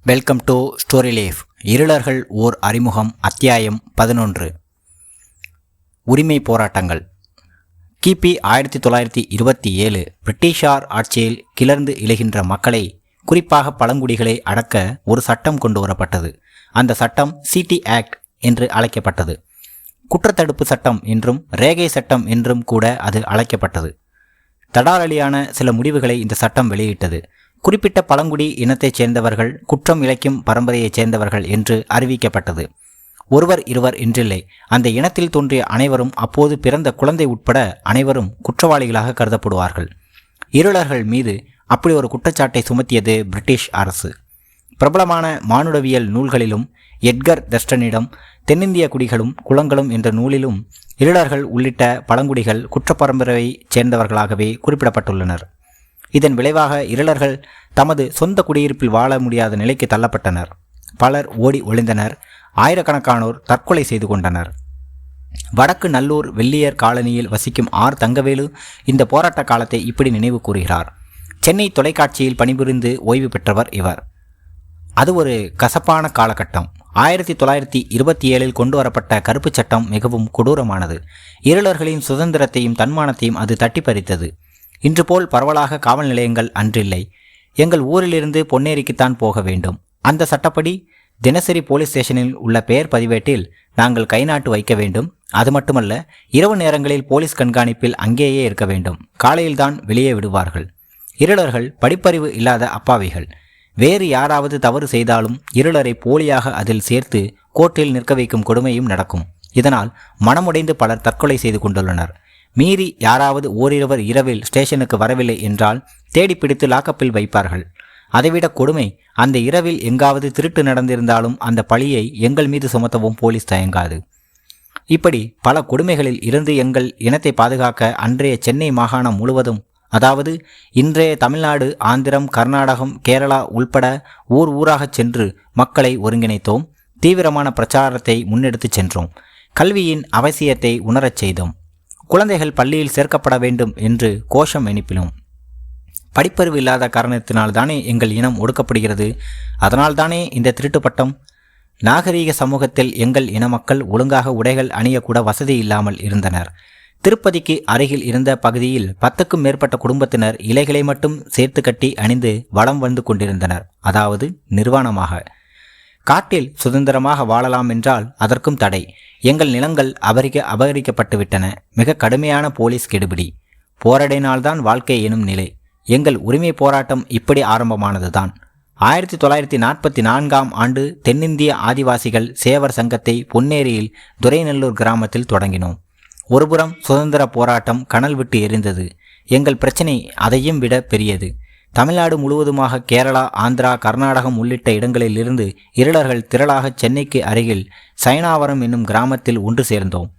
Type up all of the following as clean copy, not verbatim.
Welcome to story life. இருளர்கள் ஓர் அறிமுகம். அத்தியாயம் 11. உரிமை போராட்டங்கள். கிபி 1927 பிரிட்டிஷார் ஆட்சியில் கிளர்ந்து எழுகின்ற மக்களை, குறிப்பாக பழங்குடிகளை அடக்க ஒரு சட்டம் கொண்டு வரப்பட்டது. அந்த சட்டம் சிடி ஆக்ட் என்று அழைக்கப்பட்டது. குற்றத்தடுப்பு சட்டம் என்றும் ரேகை சட்டம் என்றும் கூட அது அழைக்கப்பட்டது. தடாலடியான சில முடிவுகளை இந்த சட்டம் வெளியிட்டது. குறிப்பிட்ட பழங்குடி இனத்தைச் சேர்ந்தவர்கள் குற்றம் இழைக்கும் பரம்பரையைச் சேர்ந்தவர்கள் என்று அறிவிக்கப்பட்டது. ஒருவர் இருவர் என்றில்லை, அந்த இனத்தில் தோன்றிய அனைவரும், அப்போது பிறந்த குழந்தை உட்பட அனைவரும் குற்றவாளிகளாக கருதப்படுவார்கள். இருளர்கள் மீது அப்படி ஒரு குற்றச்சாட்டை சுமத்தியது பிரிட்டிஷ் அரசு. பிரபலமான மானுடவியல் நூல்களிலும் எட்கர் தஸ்டனிடம் தென்னிந்திய குடிகளும் குலங்களும் என்ற நூலிலும் இருளர்கள் உள்ளிட்ட பழங்குடிகள் குற்றப்பரம்பரையைச் சேர்ந்தவர்களாகவே குறிப்பிடப்பட்டுள்ளனர். இதன் விளைவாக இருளர்கள் தமது சொந்த குடியிருப்பில் வாழ முடியாத நிலைக்கு தள்ளப்பட்டனர். பலர் ஓடி ஒளிந்தனர். ஆயிரக்கணக்கானோர் தற்கொலை செய்து கொண்டனர். வடக்கு நல்லூர் வெள்ளியர் காலனியில் வசிக்கும் ஆர் தங்கவேலு இந்த போராட்ட காலத்தை இப்படி நினைவு கூறுகிறார். சென்னை தொலைக்காட்சியில் பணிபுரிந்து ஓய்வு பெற்றவர் இவர். அது ஒரு கசப்பான காலகட்டம். 1927 கொண்டு வரப்பட்ட கருப்பு சட்டம் மிகவும் கொடூரமானது. இருளர்களின் சுதந்திரத்தையும் தன்மானத்தையும் அது தட்டி பறித்தது. இன்று போல் பரவலாக காவல் நிலையங்கள் அன்றில்லை. எங்கள் ஊரிலிருந்து பொன்னேரிக்குத்தான் போக வேண்டும். அந்த சட்டப்படி தினசரி போலீஸ் ஸ்டேஷனில் உள்ள பெயர் பதிவேட்டில் நாங்கள் கைநாட்டு வைக்க வேண்டும். அது மட்டுமல்ல, இரவு நேரங்களில் போலீஸ் கண்காணிப்பில் அங்கேயே இருக்க வேண்டும். காலையில்தான் வெளியே விடுவார்கள். இருளர்கள் படிப்பறிவு இல்லாத அப்பாவிகள். வேறு யாராவது தவறு செய்தாலும் இருளரை போலியாக அதில் சேர்த்து கோர்ட்டில் நிற்க வைக்கும் கொடுமையும் நடக்கும். இதனால் மனமுடைந்து பலர் தற்கொலை செய்து கொண்டுள்ளனர். மீறி யாராவது ஓரிருவர் இரவில் ஸ்டேஷனுக்கு வரவில்லை என்றால் தேடி பிடித்து லாக்கப்பில் வைப்பார்கள். அதைவிட கொடுமை, அந்த இரவில் எங்காவது திருட்டு நடந்திருந்தாலும் அந்த பழியை எங்கள் மீது சுமத்தவும் போலீஸ் தயங்காது. இப்படி பல கொடுமைகளில் இருந்து எங்கள் இனத்தை பாதுகாக்க அன்றைய சென்னை மாகாணம் முழுவதும், அதாவது இன்றைய தமிழ்நாடு, ஆந்திரம், கர்நாடகம், கேரளா உள்பட ஊராகச் சென்று மக்களை ஒருங்கிணைத்தோம். தீவிரமான பிரச்சாரத்தை முன்னெடுத்துச் சென்றோம். கல்வியின் அவசியத்தை உணரச் செய்தோம். குழந்தைகள் பள்ளியில் சேர்க்கப்பட வேண்டும் என்று கோஷம் எழுப்பினோம். படிப்பறிவு இல்லாத காரணத்தினால்தானே எங்கள் இனம் ஒடுக்கப்படுகிறது. அதனால்தானே இந்த திருட்டுப்பட்டம். நாகரீக சமூகத்தில் எங்கள் இன மக்கள் ஒழுங்காக உடைகள் அணியக்கூட வசதி இல்லாமல் இருந்தனர். திருப்பதிக்கு அருகில் இருந்த பகுதியில் 10க்கும் மேற்பட்ட குடும்பத்தினர் இலைகளை மட்டும் சேர்த்து கட்டி அணிந்து வலம் வந்து கொண்டிருந்தனர். அதாவது நிர்வாணமாக. காட்டில் சுதந்திரமாக வாழலாம் என்றால் அதற்கும் தடை. எங்கள் நிலங்கள் அபகரிக்கப்பட்டு விட்டன. மிக கடுமையான போலீஸ் கெடுபிடி. போராடினால்தான் வாழ்க்கை எனும் நிலை. எங்கள் உரிமை போராட்டம் இப்படி ஆரம்பமானதுதான். 1944ஆம் ஆண்டு தென்னிந்திய ஆதிவாசிகள் சேவர் சங்கத்தை பொன்னேரியில் துரைநல்லூர் கிராமத்தில் தொடங்கினோம். ஒருபுறம் சுதந்திர போராட்டம் கனல் விட்டு எரிந்தது. எங்கள் பிரச்சனை அதையும் விட பெரியது. தமிழ்நாடு முழுவதுமாக கேரளா, ஆந்திரா, கர்நாடகம் உள்ளிட்ட இடங்களில் இருந்து இருளர்கள் திரளாக சென்னைக்கு அருகில் சயனாவரம் என்னும் கிராமத்தில் ஒன்று சேர்ந்தோம்.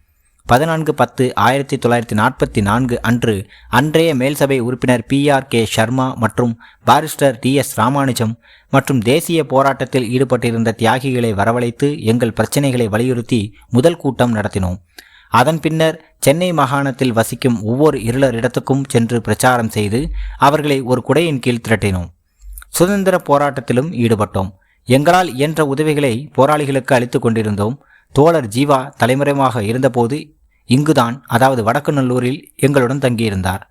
14/10/1944 அன்று அன்றைய மேல்சபை உறுப்பினர் PRK சர்மா மற்றும் பாரிஸ்டர் TS ராமானுஜம் மற்றும் தேசிய போராட்டத்தில் ஈடுபட்டிருந்த தியாகிகளை வரவழைத்து எங்கள் பிரச்சனைகளை வலியுறுத்தி முதல் கூட்டம் நடத்தினோம். அதன் பின்னர் சென்னை மாகாணத்தில் வசிக்கும் ஒவ்வொரு இருளரிடத்துக்கும் சென்று பிரச்சாரம் செய்து அவர்களை ஒரு குடையின் கீழ் திரட்டினோம். சுதந்திர போராட்டத்திலும் ஈடுபட்டோம். எங்களால் இயன்ற உதவிகளை போராளிகளுக்கு அளித்து கொண்டிருந்தோம். தோழர் ஜீவா தலைமறைவாக இருந்தபோது இங்குதான், அதாவது வடக்கு நல்லூரில் எங்களுடன் தங்கியிருந்தார்.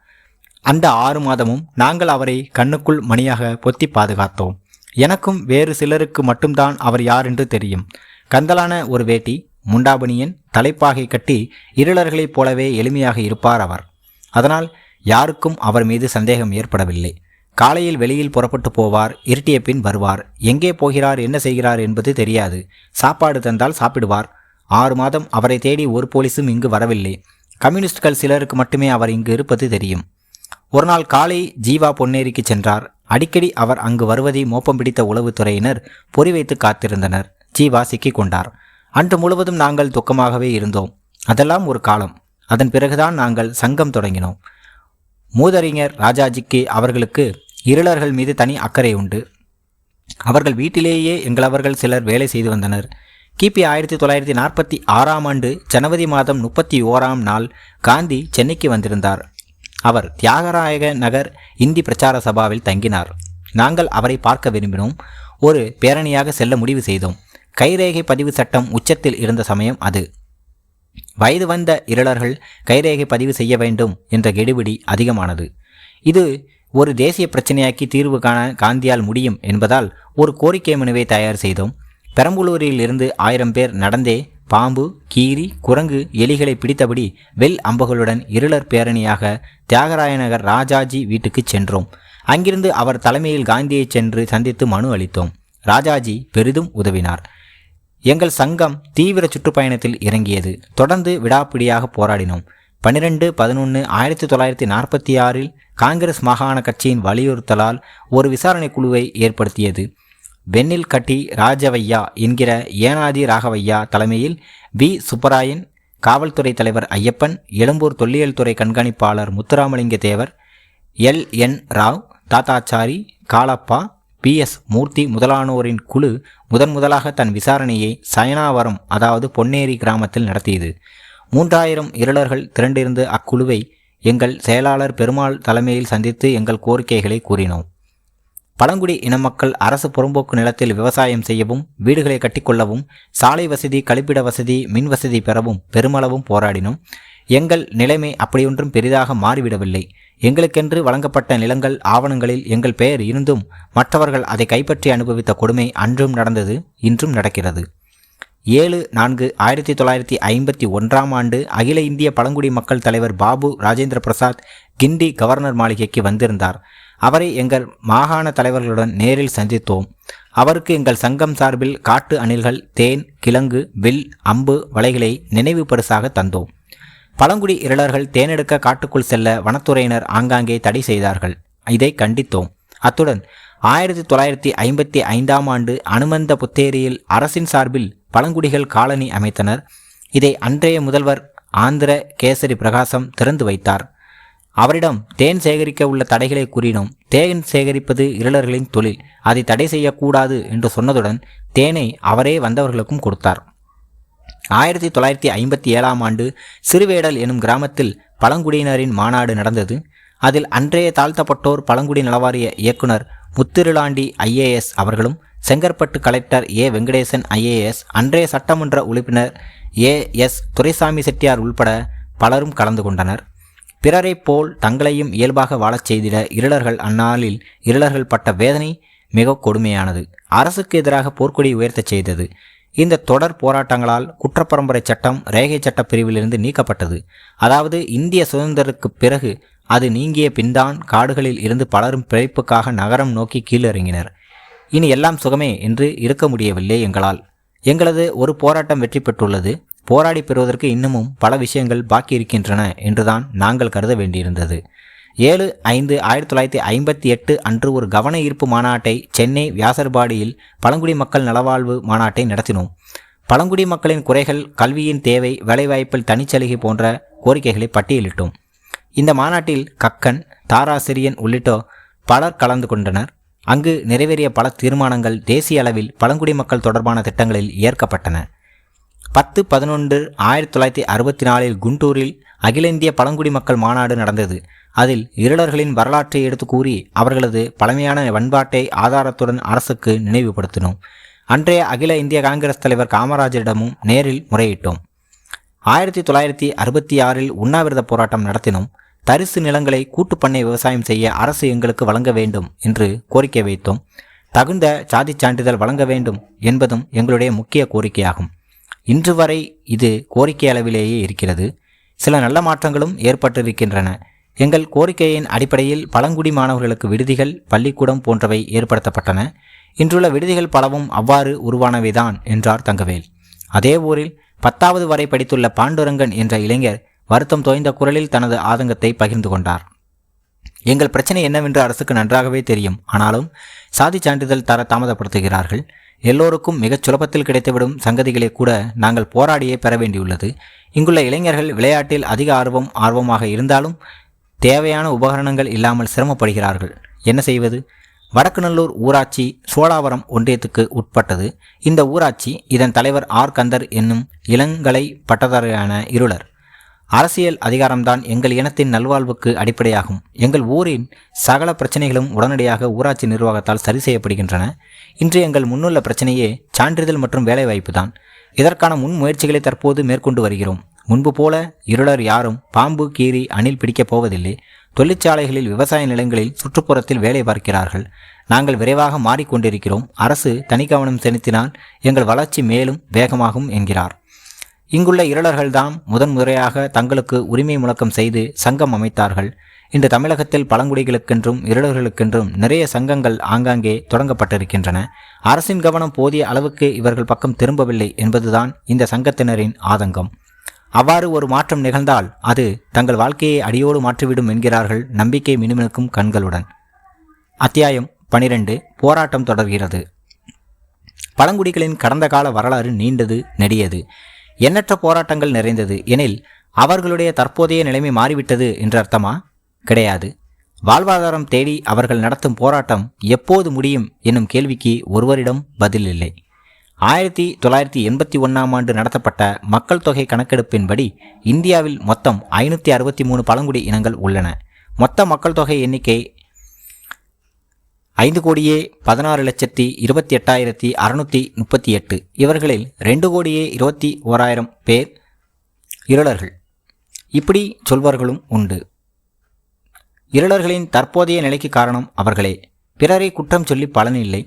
அந்த 6 மாதமும் நாங்கள் அவரை கண்ணுக்குள் மணியாக பொத்தி பாதுகாத்தோம். எனக்கும் வேறு சிலருக்கு மட்டும்தான் அவர் யார் என்று தெரியும். கந்தலான ஒரு வேட்டி, முண்டாபனியன், தலைப்பாகை கட்டி இருளர்களைப் போலவே எளிமையாக இருப்பார் அவர். அதனால் யாருக்கும் அவர் மீது சந்தேகம் ஏற்படவில்லை. காலையில் வெளியில் புறப்பட்டு போவார். இருட்டிய பின் வருவார். எங்கே போகிறார், என்ன செய்கிறார் என்பது தெரியாது. சாப்பாடு தந்தால் சாப்பிடுவார். 6 மாதம் அவரை தேடி ஒரு போலீஸும் இங்கு வரவில்லை. கம்யூனிஸ்டுகள் சிலருக்கு மட்டுமே அவர் இங்கு இருப்பது தெரியும். ஒரு நாள் காலை ஜீவா பொன்னேரிக்கு சென்றார். அடிக்கடி அவர் அங்கு வருவதை மோப்பம் பிடித்த உளவுத்துறையினர் பொறி வைத்து காத்திருந்தனர். ஜீவா சிக்கிக் கொண்டார். அன்று முழுவதும் நாங்கள் துக்கமாகவே இருந்தோம். அதெல்லாம் ஒரு காலம். அதன் பிறகுதான் நாங்கள் சங்கம் தொடங்கினோம். மூதறிஞர் ராஜாஜிக்கு அவர்களுக்கு இருளர்கள் மீது தனி அக்கறை உண்டு. அவர்கள் வீட்டிலேயே எங்களவர்கள் சிலர் வேலை செய்து வந்தனர். கிபி 1946ஆம் ஆண்டு ஜனவரி மாதம் 31ஆம் நாள் காந்தி சென்னைக்கு வந்திருந்தார். அவர் தியாகராய நகர் இந்தி பிரச்சார சபாவில் தங்கினார். நாங்கள் அவரை பார்க்க விரும்பினோம். ஒரு பேரணியாக செல்ல முடிவு செய்தோம். கைரேகை பதிவு சட்டம் உச்சத்தில் இருந்த சமயம் அது. வயது வந்த இருளர்கள் கைரேகை பதிவு செய்ய வேண்டும் என்ற கெடுபிடி அதிகமானது. இது ஒரு தேசிய பிரச்சனையாக்கி தீர்வு காண காந்தியால் முடியும் என்பதால் ஒரு கோரிக்கை மனுவை தயார் செய்தோம். பெரம்பலூரில் இருந்து 1000 பேர் நடந்தே பாம்பு, கீரி, குரங்கு, எலிகளை பிடித்தபடி வெல் அம்புகளுடன் இருளர் பேரணியாக தியாகராய நகர் ராஜாஜி வீட்டுக்கு சென்றோம். அங்கிருந்து அவர் தலைமையில் காந்தியை சென்று சந்தித்து மனு அளித்தோம். ராஜாஜி பெரிதும் உதவினார். எங்கள் சங்கம் தீவிர சுற்றுப்பயணத்தில் இறங்கியது. தொடர்ந்து விடாப்பிடியாக போராடினோம். 12/11/1946 காங்கிரஸ் மாகாண கட்சியின் வலியுறுத்தலால் ஒரு விசாரணை குழுவை ஏற்படுத்தியது. வெண்ணில் கட்டி ராஜவையா என்கிற ஏனாதி ராகவையா தலைமையில் வி. சுப்பராயன், காவல்துறை தலைவர் ஐயப்பன், எழும்பூர் தொல்லியல் துறை கண்காணிப்பாளர் முத்துராமலிங்க தேவர், L.N. ராவ், தாத்தாச்சாரி, காலப்பா, P.S. மூர்த்தி முதலானோரின் குழு முதலாக தன் விசாரணையை சயனாவரம், அதாவது பொன்னேரி கிராமத்தில் நடத்தியது. 3000 இருளர்கள் திரண்டிருந்து அக்குழுவை எங்கள் செயலாளர் பெருமாள் தலைமையில் சந்தித்து எங்கள் கோரிக்கைகளை கூறினோம். பழங்குடி இன மக்கள் அரசு புறம்போக்கு நிலத்தில் விவசாயம் செய்யவும், வீடுகளை கட்டிக்கொள்ளவும், சாலை வசதி, கழிப்பிட வசதி, மின் வசதி பெறவும் பெருமளவும் போராடினோம். எங்கள் நிலைமை அப்படியொன்றும் பெரிதாக மாறிவிடவில்லை. எங்களுக்கென்று வழங்கப்பட்ட நிலங்கள் ஆவணங்களில் எங்கள் பெயர் இருந்தும் மற்றவர்கள் அதை கைப்பற்றி அனுபவித்த கொடுமை அன்றும் நடந்தது, இன்றும் நடக்கிறது. 7/4/1951 அகில இந்திய பழங்குடி மக்கள் தலைவர் பாபு ராஜேந்திர பிரசாத் கிண்டி கவர்னர் மாளிகைக்கு வந்திருந்தார். அவரை எங்கள் மாகாண தலைவர்களுடன் நேரில் சந்தித்தோம். அவருக்கு எங்கள் சங்கம் சார்பில் காட்டு அணில்கள், தேன், கிழங்கு, வில், அம்பு, வலைகளை நினைவு பரிசாக தந்தோம். பழங்குடி இருளர்கள் தேனெடுக்க காட்டுக்குள் செல்ல வனத்துறையினர் ஆங்காங்கே தடை செய்தார்கள். இதை கண்டித்தோம். அத்துடன் 1955 அனுமந்த புத்தேரியில் அரசின் சார்பில் பழங்குடிகள் காலனி அமைத்தனர். இதை அன்றைய முதல்வர் ஆந்திர கேசரி பிரகாசம் திறந்து வைத்தார். அவரிடம் தேன் சேகரிக்க உள்ள தடைகளை கூறினோம். தேன் சேகரிப்பது இருளர்களின் தொழில், அதை தடை செய்யக்கூடாது என்று சொன்னதுடன் தேனை அவரே வந்தவர்களுக்கும் கொடுத்தார். 1957 சிறுவேடல் எனும் கிராமத்தில் பழங்குடியினரின் மாநாடு நடந்தது. அதில் அன்றைய தாழ்த்தப்பட்டோர் பழங்குடி நலவாரிய இயக்குனர் முத்திருளாண்டி IAS அவர்களும், Chengalpattu collector A. Venkatesan IAS, அன்றைய சட்டமன்ற உறுப்பினர் A.S. துரைசாமி செட்டியார் உள்பட பலரும் கலந்து கொண்டனர். பிறரை போல் தங்களையும் இயல்பாக வாழச் செய்திட அந்நாளில் இருளர்கள் பட்ட வேதனை மிக கொடுமையானது. அரசுக்கு எதிராக போர்க்கொடி உயர்த்தச் செய்தது. இந்த தொடர் போராட்டங்களால் குற்றப்பரம்பரை சட்டம் ரேகை சட்ட பிரிவிலிருந்து நீக்கப்பட்டது. அதாவது இந்திய சுதந்திரத்துக்கு பிறகு அது நீங்கிய பின்தான் காடுகளில் இருந்து பலரும் பிழைப்புக்காக நகரம் நோக்கி கீழிறங்கினர். இனி எல்லாம் சுகமே என்று இருக்க முடியவில்லை எங்களால். எங்களது ஒரு போராட்டம் வெற்றி பெற்றுள்ளது. போராடி பெறுவதற்கு இன்னமும் பல விஷயங்கள் பாக்கி இருக்கின்றன என்றுதான் நாங்கள் கருத வேண்டியிருந்தது. 7/5/1958 அன்று ஒரு கவன ஈர்ப்பு மாநாட்டை சென்னை வியாசர்பாடியில் பழங்குடி மக்கள் நலவாழ்வு மாநாட்டை நடத்தினோம். பழங்குடி மக்களின் குறைகள், கல்வியின் தேவை, வேலைவாய்ப்பில் தனிச்சலுகை போன்ற கோரிக்கைகளை பட்டியலிட்டோம். இந்த மாநாட்டில் கக்கன், தாராசிரியன் உள்ளிட்டோர் பலர் கலந்து கொண்டனர். அங்கு நிறைவேறிய பல தீர்மானங்கள் தேசிய அளவில் பழங்குடி மக்கள் தொடர்பான திட்டங்களில் ஏற்கப்பட்டன. 10/11/1964 குண்டூரில் அகில இந்திய பழங்குடி மக்கள் மாநாடு நடந்தது. அதில் இருளர்களின் வரலாற்றை எடுத்து கூறி அவர்களது பழமையான பண்பாட்டை ஆதாரத்துடன் அரசுக்கு நினைவுபடுத்தினோம். அன்றைய அகில இந்திய காங்கிரஸ் தலைவர் காமராஜரிடமும் நேரில் முறையிட்டோம். 1966 உண்ணாவிரத போராட்டம் நடத்தினோம். தரிசு நிலங்களை கூட்டுப்பண்ணை விவசாயம் செய்ய அரசு எங்களுக்கு வழங்க வேண்டும் என்று கோரிக்கை வைத்தோம். தகுந்த சாதி சான்றிதழ் வழங்க வேண்டும் என்பதும் எங்களுடைய முக்கிய கோரிக்கையாகும். இன்று வரை இது கோரிக்கை அளவிலேயே இருக்கிறது. சில நல்ல மாற்றங்களும் ஏற்பட்டிருக்கின்றன. எங்கள் கோரிக்கையின் அடிப்படையில் பழங்குடி மாணவர்களுக்கு விடுதிகள், பள்ளிக்கூடம் போன்றவை ஏற்படுத்தப்பட்டன. இன்றுள்ள விடுதிகள் பலவும் அவ்வாறு உருவானவைதான் என்றார் தங்கவேல். அதே ஊரில் 10வது வரை படித்துள்ள பாண்டுரங்கன் என்ற இளைஞர் வருத்தம் தோய்ந்த குரலில் தனது ஆதங்கத்தை பகிர்ந்து கொண்டார். எங்கள் பிரச்சனை என்னவென்று அரசுக்கு நன்றாகவே தெரியும். ஆனாலும் சாதி சான்றிதழ் தர தாமதப்படுத்துகிறார்கள். எல்லோருக்கும் மிகச் சுலபத்தில் கிடைத்துவிடும் சங்கதிகளை கூட நாங்கள் போராடியே பெற வேண்டியுள்ளது. இங்குள்ள இளைஞர்கள் விளையாட்டில் அதிக ஆர்வமாக இருந்தாலும் தேவையான உபகரணங்கள் இல்லாமல் சிரமப்படுகிறார்கள். என்ன செய்வது? வடக்குநல்லூர் ஊராட்சி சோழாவரம் ஒன்றியத்துக்கு உட்பட்டது. இந்த ஊராட்சி, இதன் தலைவர் R. கந்தர் என்னும் இளங்கலை பட்டதாரியான இருளர். அரசியல் அதிகாரம்தான் எங்கள் இனத்தின் நல்வாழ்வுக்கு அடிப்படையாகும். எங்கள் ஊரின் சகல பிரச்சனைகளும் உடனடியாக ஊராட்சி நிர்வாகத்தால் சரி செய்யப்படுகின்றன. இன்று எங்கள் முன்னுள்ள பிரச்சனையே சான்றிதழ் மற்றும் வேலைவாய்ப்பு தான். இதற்கான முன்முயற்சிகளை தற்போது மேற்கொண்டு வருகிறோம். முன்பு போல இருளர் யாரும் பாம்பு, கீரி, அணில் பிடிக்கப் போவதில்லை. தொழிற்சாலைகளில், விவசாய நிலங்களில், சுற்றுப்புறத்தில் வேலை பார்க்கிறார்கள். நாங்கள் விரைவாக மாறிக்கொண்டிருக்கிறோம். அரசு தனி கவனம் செலுத்தினால் எங்கள் வளர்ச்சி மேலும் வேகமாகும் என்கிறார். இங்குள்ள இருளர்கள்தான் முதன்முறையாக தங்களுக்கு உரிமை முழக்கம் செய்து சங்கம் அமைத்தார்கள். இன்று தமிழகத்தில் பழங்குடிகளுக்கென்றும் இருளர்களுக்கென்றும் நிறைய சங்கங்கள் ஆங்காங்கே தொடங்கப்பட்டிருக்கின்றன. அரசின் கவனம் போதிய அளவுக்கு இவர்கள் பக்கம் திரும்பவில்லை என்பதுதான் இந்த சங்கத்தினரின் ஆதங்கம். அவ்வாறு ஒரு மாற்றம் நிகழ்ந்தால் அது தங்கள் வாழ்க்கையை அடியோடு மாற்றிவிடும் என்கிறார்கள் நம்பிக்கை மினுமினுக்கும் கண்களுடன். அத்தியாயம் 12. போராட்டம் தொடர்கிறது. பழங்குடிகளின் கடந்த கால வரலாறு நீண்டது, நெடியது. எண்ணற்ற போராட்டங்கள் நிறைந்தது. எனில் அவர்களுடைய தற்போதைய நிலைமை மாறிவிட்டது என்று அர்த்தமா? கிடையாது. வாழ்வாதாரம் தேடி அவர்கள் நடத்தும் போராட்டம் எப்போது முடியும் என்னும் கேள்விக்கு ஒருவரிடம் பதில் இல்லை. 1981ஆம் ஆண்டு நடத்தப்பட்ட மக்கள் தொகை கணக்கெடுப்பின்படி இந்தியாவில் மொத்தம் 563 பழங்குடி இனங்கள் உள்ளன. மொத்த மக்கள் தொகை எண்ணிக்கை 5,16,28,638. இவர்களில் 2,21,00,000 பேர் இருளர்கள். இப்படி சொல்வர்களும் உண்டு. இருளர்களின் தற்போதைய நிலைக்கு காரணம் அவர்களே. பிறரை குற்றம் சொல்லி பலனில்லை.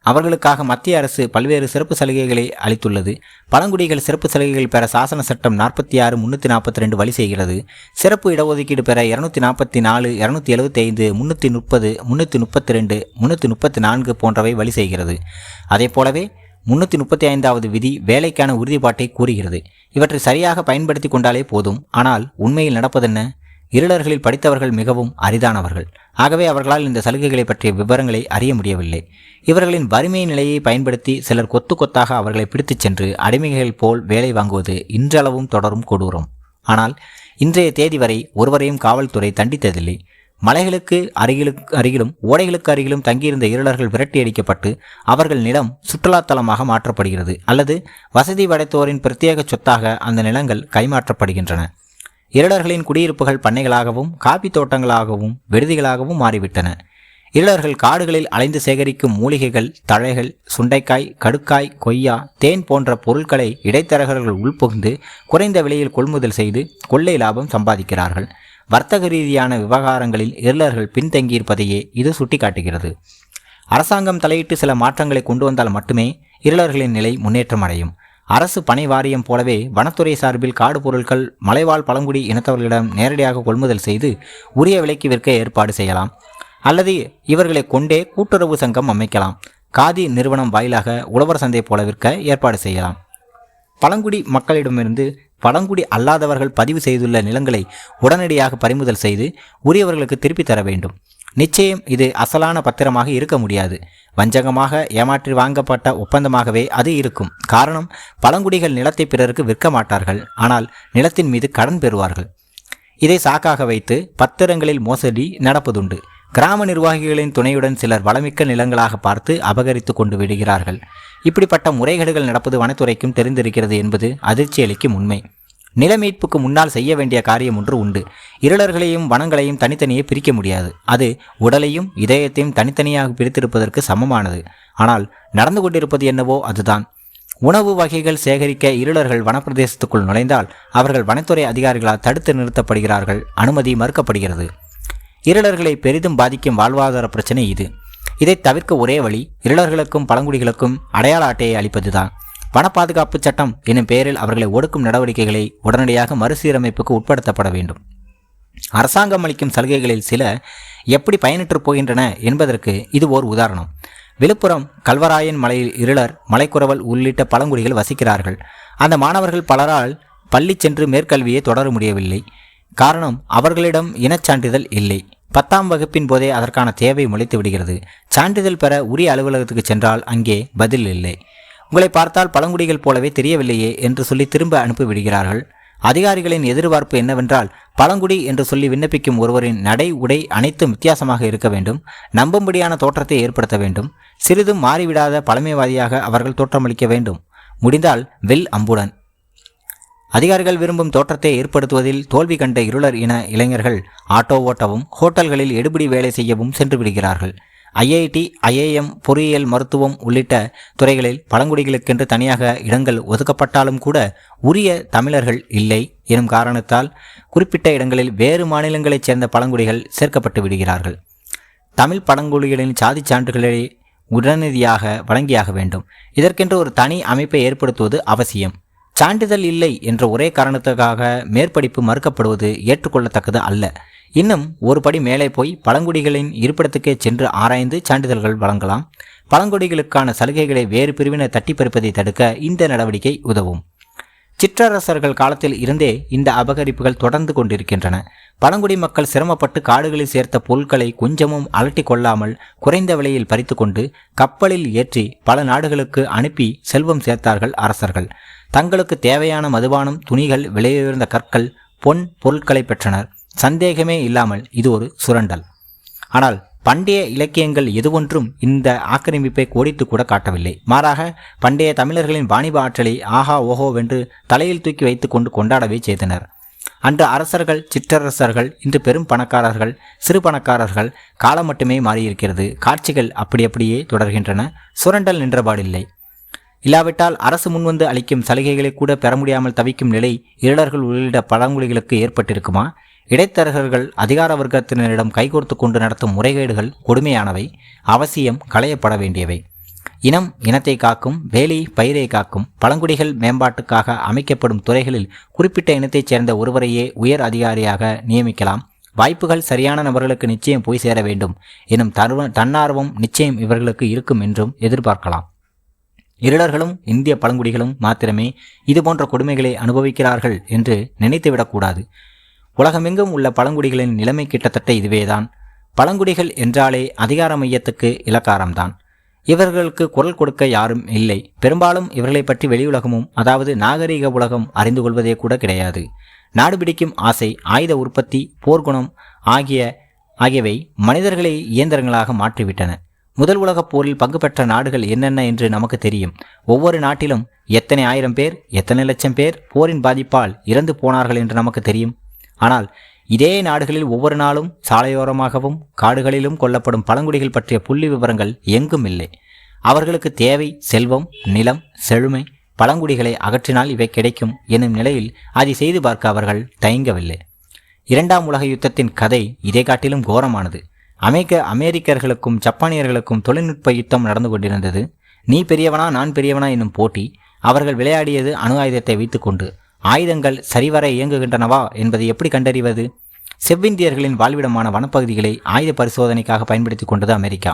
அவர்களுக்காக மத்திய அரசு பல்வேறு சிறப்பு சலுகைகளை அளித்துள்ளது. பழங்குடிகள் சிறப்பு சலுகைகள் பெற சாசன சட்டம் 46(342) வழி செய்கிறது. சிறப்பு இடஒதுக்கீடு பெற 244, 275, 330, 332, 334 போன்றவை வழி செய்கிறது. அதே போலவே 335வது விதி வேலைக்கான உறுதிப்பாட்டை கூறுகிறது. இவற்றை சரியாக பயன்படுத்தி கொண்டாலே போதும். ஆனால் உண்மையில் நடப்பதென்ன? இருளர்களில் படித்தவர்கள் மிகவும் அரிதானவர்கள். ஆகவே அவர்களால் இந்த சலுகைகளை பற்றிய விவரங்களை அறிய முடியவில்லை. இவர்களின் வறுமை நிலையை பயன்படுத்தி சிலர் கொத்து கொத்தாக அவர்களை பிடித்துச் சென்று அடிமைகள் போல் வேலை வாங்குவது இன்றளவும் தொடரும் கொடூரம். ஆனால் இன்றைய தேதி வரை ஒருவரையும் காவல்துறை தண்டித்ததில்லை. மலைகளுக்கு அருகிலும் ஓடைகளுக்கு அருகிலும் தங்கியிருந்த இருளர்கள் விரட்டி அடிக்கப்பட்டு அவர்கள் நிலம் சுற்றுலாத்தலமாக மாற்றப்படுகிறது, அல்லது வசதி படைத்தோரின் பிரத்யேக சொத்தாக அந்த நிலங்கள் கைமாற்றப்படுகின்றன. இருளர்களின் குடியிருப்புகள் பண்ணைகளாகவும் காப்பி தோட்டங்களாகவும் விடுதிகளாகவும் மாறிவிட்டன. இருளர்கள் காடுகளில் அலைந்து சேகரிக்கும் மூலிகைகள், தழைகள், சுண்டைக்காய், கடுக்காய், கொய்யா, தேன் போன்ற பொருட்களை இடைத்தரகர்கள் உள்புகுந்து குறைந்த விலையில் கொள்முதல் செய்து கொள்ளை லாபம் சம்பாதிக்கிறார்கள். வர்த்தக ரீதியான விவகாரங்களில் இருளர்கள் பின்தங்கியிருப்பதையே இது சுட்டிக்காட்டுகிறது. அரசாங்கம் தலையிட்டு சில மாற்றங்களை கொண்டு வந்தால் மட்டுமே இருளர்களின் நிலை முன்னேற்றம் அடையும். அரசு பனை வாரியம் போலவே வனத்துறை சார்பில் காடு பொருட்கள் மலைவாழ் பழங்குடி இனத்தவர்களிடம் நேரடியாக கொள்முதல் செய்து உரிய விலைக்கு விற்க ஏற்பாடு செய்யலாம். அல்லது இவர்களை கொண்டே கூட்டுறவு சங்கம் அமைக்கலாம். காதி நிறுவனம் வாயிலாக உழவர் சந்தை போல விற்க ஏற்பாடு செய்யலாம். பழங்குடி மக்களிடமிருந்து பழங்குடி அல்லாதவர்கள் பதிவு செய்துள்ள நிலங்களை உடனடியாக பறிமுதல் செய்து உரியவர்களுக்கு திருப்பி தர வேண்டும். நிச்சயம் இது அசலான பத்திரமாக இருக்க முடியாது. வஞ்சகமாக ஏமாற்றி வாங்கப்பட்ட ஒப்பந்தமாகவே அது இருக்கும். காரணம், பழங்குடிகள் நிலத்தை பிறருக்கு விற்க மாட்டார்கள். ஆனால் நிலத்தின் மீது கடன் பெறுவார்கள். இதை சாக்காக வைத்து பத்திரங்களில் மோசடி நடப்பதுண்டு. கிராம நிர்வாகிகளின் துணையுடன் சிலர் வளமிக்க நிலங்களாக பார்த்து அபகரித்து கொண்டு விடுகிறார்கள். இப்படிப்பட்ட முறைகேடுகள் நடப்பது வனத்துறைக்கும் தெரிந்திருக்கிறது என்பது அதிர்ச்சியளிக்கும் உண்மை. நில மீட்புக்கு முன்னால் செய்ய வேண்டிய காரியம் ஒன்று உண்டு. இருளர்களையும் வனங்களையும் தனித்தனியே பிரிக்க முடியாது. அது உடலையும் இதயத்தையும் தனித்தனியாக பிரித்திருப்பதற்கு சமமானது. ஆனால் நடந்து கொண்டிருப்பது என்னவோ அதுதான். உணவு வகைகள் சேகரிக்க இருளர்கள் வனப்பிரதேசத்துக்குள் நுழைந்தால் அவர்கள் வனத்துறை அதிகாரிகளால் தடுத்து நிறுத்தப்படுகிறார்கள். அனுமதி மறுக்கப்படுகிறது. இருளர்களை பெரிதும் பாதிக்கும் வாழ்வாதார பிரச்சனை இது. இதை தவிர்க்க ஒரே வழி இருளர்களுக்கும் பழங்குடிகளுக்கும் அடையாள அட்டையை அளிப்பதுதான். வன பாதுகாப்பு சட்டம் என்னும் பெயரில் அவர்களை ஒடுக்கும் நடவடிக்கைகளை உடனடியாக மறுசீரமைப்புக்கு உட்படுத்தப்பட வேண்டும். அரசாங்கம் அளிக்கும் சலுகைகளில் சில எப்படி பயனற்று போகின்றன என்பதற்கு இது ஓர் உதாரணம். விழுப்புரம் கல்வராயன் மலையில் இருளர், மலைக்குறவல் உள்ளிட்ட பழங்குடிகள் வசிக்கிறார்கள். அந்த மாணவர்கள் பலரால் பள்ளி சென்று மேற்கல்வியை தொடர முடியவில்லை. காரணம், அவர்களிடம் இனச்சான்றிதழ் இல்லை. 10ஆம் வகுப்பின் போதே அதற்கான தேவை முளைத்து விடுகிறது. சான்றிதழ் பெற உரிய அலுவலகத்துக்கு சென்றால் அங்கே பதில் இல்லை. உங்களை பார்த்தால் பழங்குடிகள் போலவே தெரியவில்லையே என்று சொல்லி திரும்ப அனுப்பிவிடுகிறார்கள். அதிகாரிகளின் எதிர்பார்ப்பு என்னவென்றால், பழங்குடி என்று சொல்லி விண்ணப்பிக்கும் ஒருவரின் நடை, உடை அனைத்தும் வித்தியாசமாக இருக்க வேண்டும். நம்பும்படியான தோற்றத்தை ஏற்படுத்த வேண்டும். சிறிதும் மாறிவிடாத பழமைவாதியாக அவர்கள் தோற்றமளிக்க வேண்டும். முடிந்தால் வில் அம்புடன். அதிகாரிகள் விரும்பும் தோற்றத்தை ஏற்படுத்துவதில் தோல்வி கண்ட இருளர் இன இளைஞர்கள் ஆட்டோ ஓட்டவும் ஹோட்டல்களில் எடுபிடி வேலை செய்யவும் சென்று விடுகிறார்கள். ஐஐடி, ஐஐஎம், பொறியியல், மருத்துவம் உள்ளிட்ட துறைகளில் பழங்குடிகளுக்கென்று தனியாக இடங்கள் ஒதுக்கப்பட்டாலும் கூட உரிய தமிழர்கள் இல்லை எனும் காரணத்தால் குறிப்பிட்ட இடங்களில் வேறு மாநிலங்களைச் சேர்ந்த பழங்குடிகள் சேர்க்கப்பட்டு விடுகிறார்கள். தமிழ் பழங்குடிகளின் சாதி சான்றுகளை உடனடியாக வழங்கியாக வேண்டும். இதற்கென்று ஒரு தனி அமைப்பை ஏற்படுத்துவது அவசியம். சான்றிதழ் இல்லை என்ற ஒரே காரணத்துக்காக மேற்படிப்பு மறுக்கப்படுவது ஏற்றுக்கொள்ளத்தக்கது அல்ல. இன்னும் ஒரு படி மேலே போய் பழங்குடிகளின் இருப்பிடத்துக்கே சென்று ஆராய்ந்து சான்றிதழ்கள் வழங்கலாம். பழங்குடிகளுக்கான சலுகைகளை வேறு பிரிவினர் தட்டி பறிப்பதை தடுக்க இந்த நடவடிக்கை உதவும். சிற்றரசர்கள் காலத்தில் இருந்தே இந்த அபகரிப்புகள் தொடர்ந்து கொண்டிருக்கின்றன. பழங்குடி மக்கள் சிரமப்பட்டு காடுகளில் சேர்த்த பொருட்களை கொஞ்சமும் அலட்டி கொள்ளாமல் குறைந்த விலையில் பறித்து கொண்டு கப்பலில் ஏற்றி பல நாடுகளுக்கு அனுப்பி செல்வம் சேர்த்தார்கள் அரசர்கள். தங்களுக்கு தேவையான மதுபானம், துணிகள், விலையுயர்ந்த கற்கள், பொன் பொருட்களை பெற்றனர். சந்தேகமே இல்லாமல் இது ஒரு சுரண்டல். ஆனால் பண்டைய இலக்கியங்கள் எதுவொன்றும் இந்த ஆக்கிரமிப்பை கோடித்து கூட காட்டவில்லை. மாறாக பண்டைய தமிழர்களின் வாணிப ஆற்றலை ஆஹா ஓஹோவென்று தலையில் தூக்கி வைத்து கொண்டு கொண்டாடவே செய்தனர். அன்று அரசர்கள், சிற்றரசர்கள், இன்று பெரும் பணக்காரர்கள், சிறு பணக்காரர்கள். காலம் மட்டுமே மாறியிருக்கிறது. காட்சிகள் அப்படியே தொடர்கின்றன. சுரண்டல் நின்றபாடில்லை. இல்லாவிட்டால் அரசு முன்வந்து அளிக்கும் சலுகைகளை கூட பெற முடியாமல் தவிக்கும் நிலை இருளர்கள் உள்ளிட்ட பழங்குடிகளுக்கு ஏற்பட்டிருக்குமா? இடைத்தரகர்கள் அதிகார வர்க்கத்தினரிடம் கைகோர்த்து கொண்டு நடத்தும் முறைகேடுகள் கொடுமையானவை, அவசியம் களையப்பட வேண்டியவை. இனம் இனத்தை காக்கும், வேலி பயிரை காக்கும். பழங்குடிகள் மேம்பாட்டுக்காக அமைக்கப்படும் துறைகளில் குறிப்பிட்ட இனத்தைச் சேர்ந்த ஒருவரையே உயர் அதிகாரியாக நியமிக்கலாம். வாய்ப்புகள் சரியான நபர்களுக்கு நிச்சயம் போய் சேர வேண்டும் எனும் தன்னார்வம் நிச்சயம் இவர்களுக்கு இருக்கும் என்றும் எதிர்பார்க்கலாம். இருளர்களும் இந்திய பழங்குடிகளும் மாத்திரமே இதுபோன்ற கொடுமைகளை அனுபவிக்கிறார்கள் என்று நினைத்துவிடக்கூடாது. உலகமெங்கும் உள்ள பழங்குடிகளின் நிலைமை கிட்டத்தட்ட இதுவேதான். பழங்குடிகள் என்றாலே அதிகார மையத்துக்கு இலக்காரம்தான். இவர்களுக்கு குரல் கொடுக்க யாரும் இல்லை. பெரும்பாலும் இவர்களை பற்றி வெளியுலகமும், அதாவது நாகரீக உலகம் அறிந்து கொள்வதே கூட கிடையாது. நாடு பிடிக்கும் ஆசை, ஆயுத உற்பத்தி, போர்க்குணம் ஆகியவை மனிதர்களை இயந்திரங்களாக மாற்றிவிட்டன. முதல் உலகப் போரில் பங்கு பெற்ற நாடுகள் என்னென்ன என்று நமக்கு தெரியும். ஒவ்வொரு நாட்டிலும் எத்தனை ஆயிரம் பேர், எத்தனை லட்சம் பேர் போரின் பாதிப்பால் இறந்து போனார்கள் என்று நமக்கு தெரியும். ஆனால் இதே நாடுகளில் ஒவ்வொரு நாளும் சாலையோரமாகவும் காடுகளிலும் கொல்லப்படும் பழங்குடிகள் பற்றிய புள்ளி விவரங்கள் எங்கும் இல்லை. அவர்களுக்கு தேவை செல்வம், நிலம், செழுமை. பழங்குடிகளை அகற்றினால் இவை கிடைக்கும் எனும் நிலையில் அதை செய்து பார்க்க அவர்கள் தயங்கவில்லை. இரண்டாம் உலக யுத்தத்தின் கதை இதை காட்டிலும் கோரமானது. அமெரிக்கர்களுக்கும் ஜப்பானியர்களுக்கும் தொழில்நுட்ப யுத்தம் நடந்து கொண்டிருந்தது. நீ பெரியவனா நான் பெரியவனா என்னும் போட்டி. அவர்கள் விளையாடியது அணு ஆயுதத்தை வைத்துக்கொண்டு. ஆயுதங்கள் சரிவர இயங்குகின்றனவா என்பதை எப்படி கண்டறிவது? செவ்விந்தியர்களின் வாழ்விடமான வனப்பகுதிகளை ஆயுத பரிசோதனைக்காக பயன்படுத்தி கொண்டது அமெரிக்கா.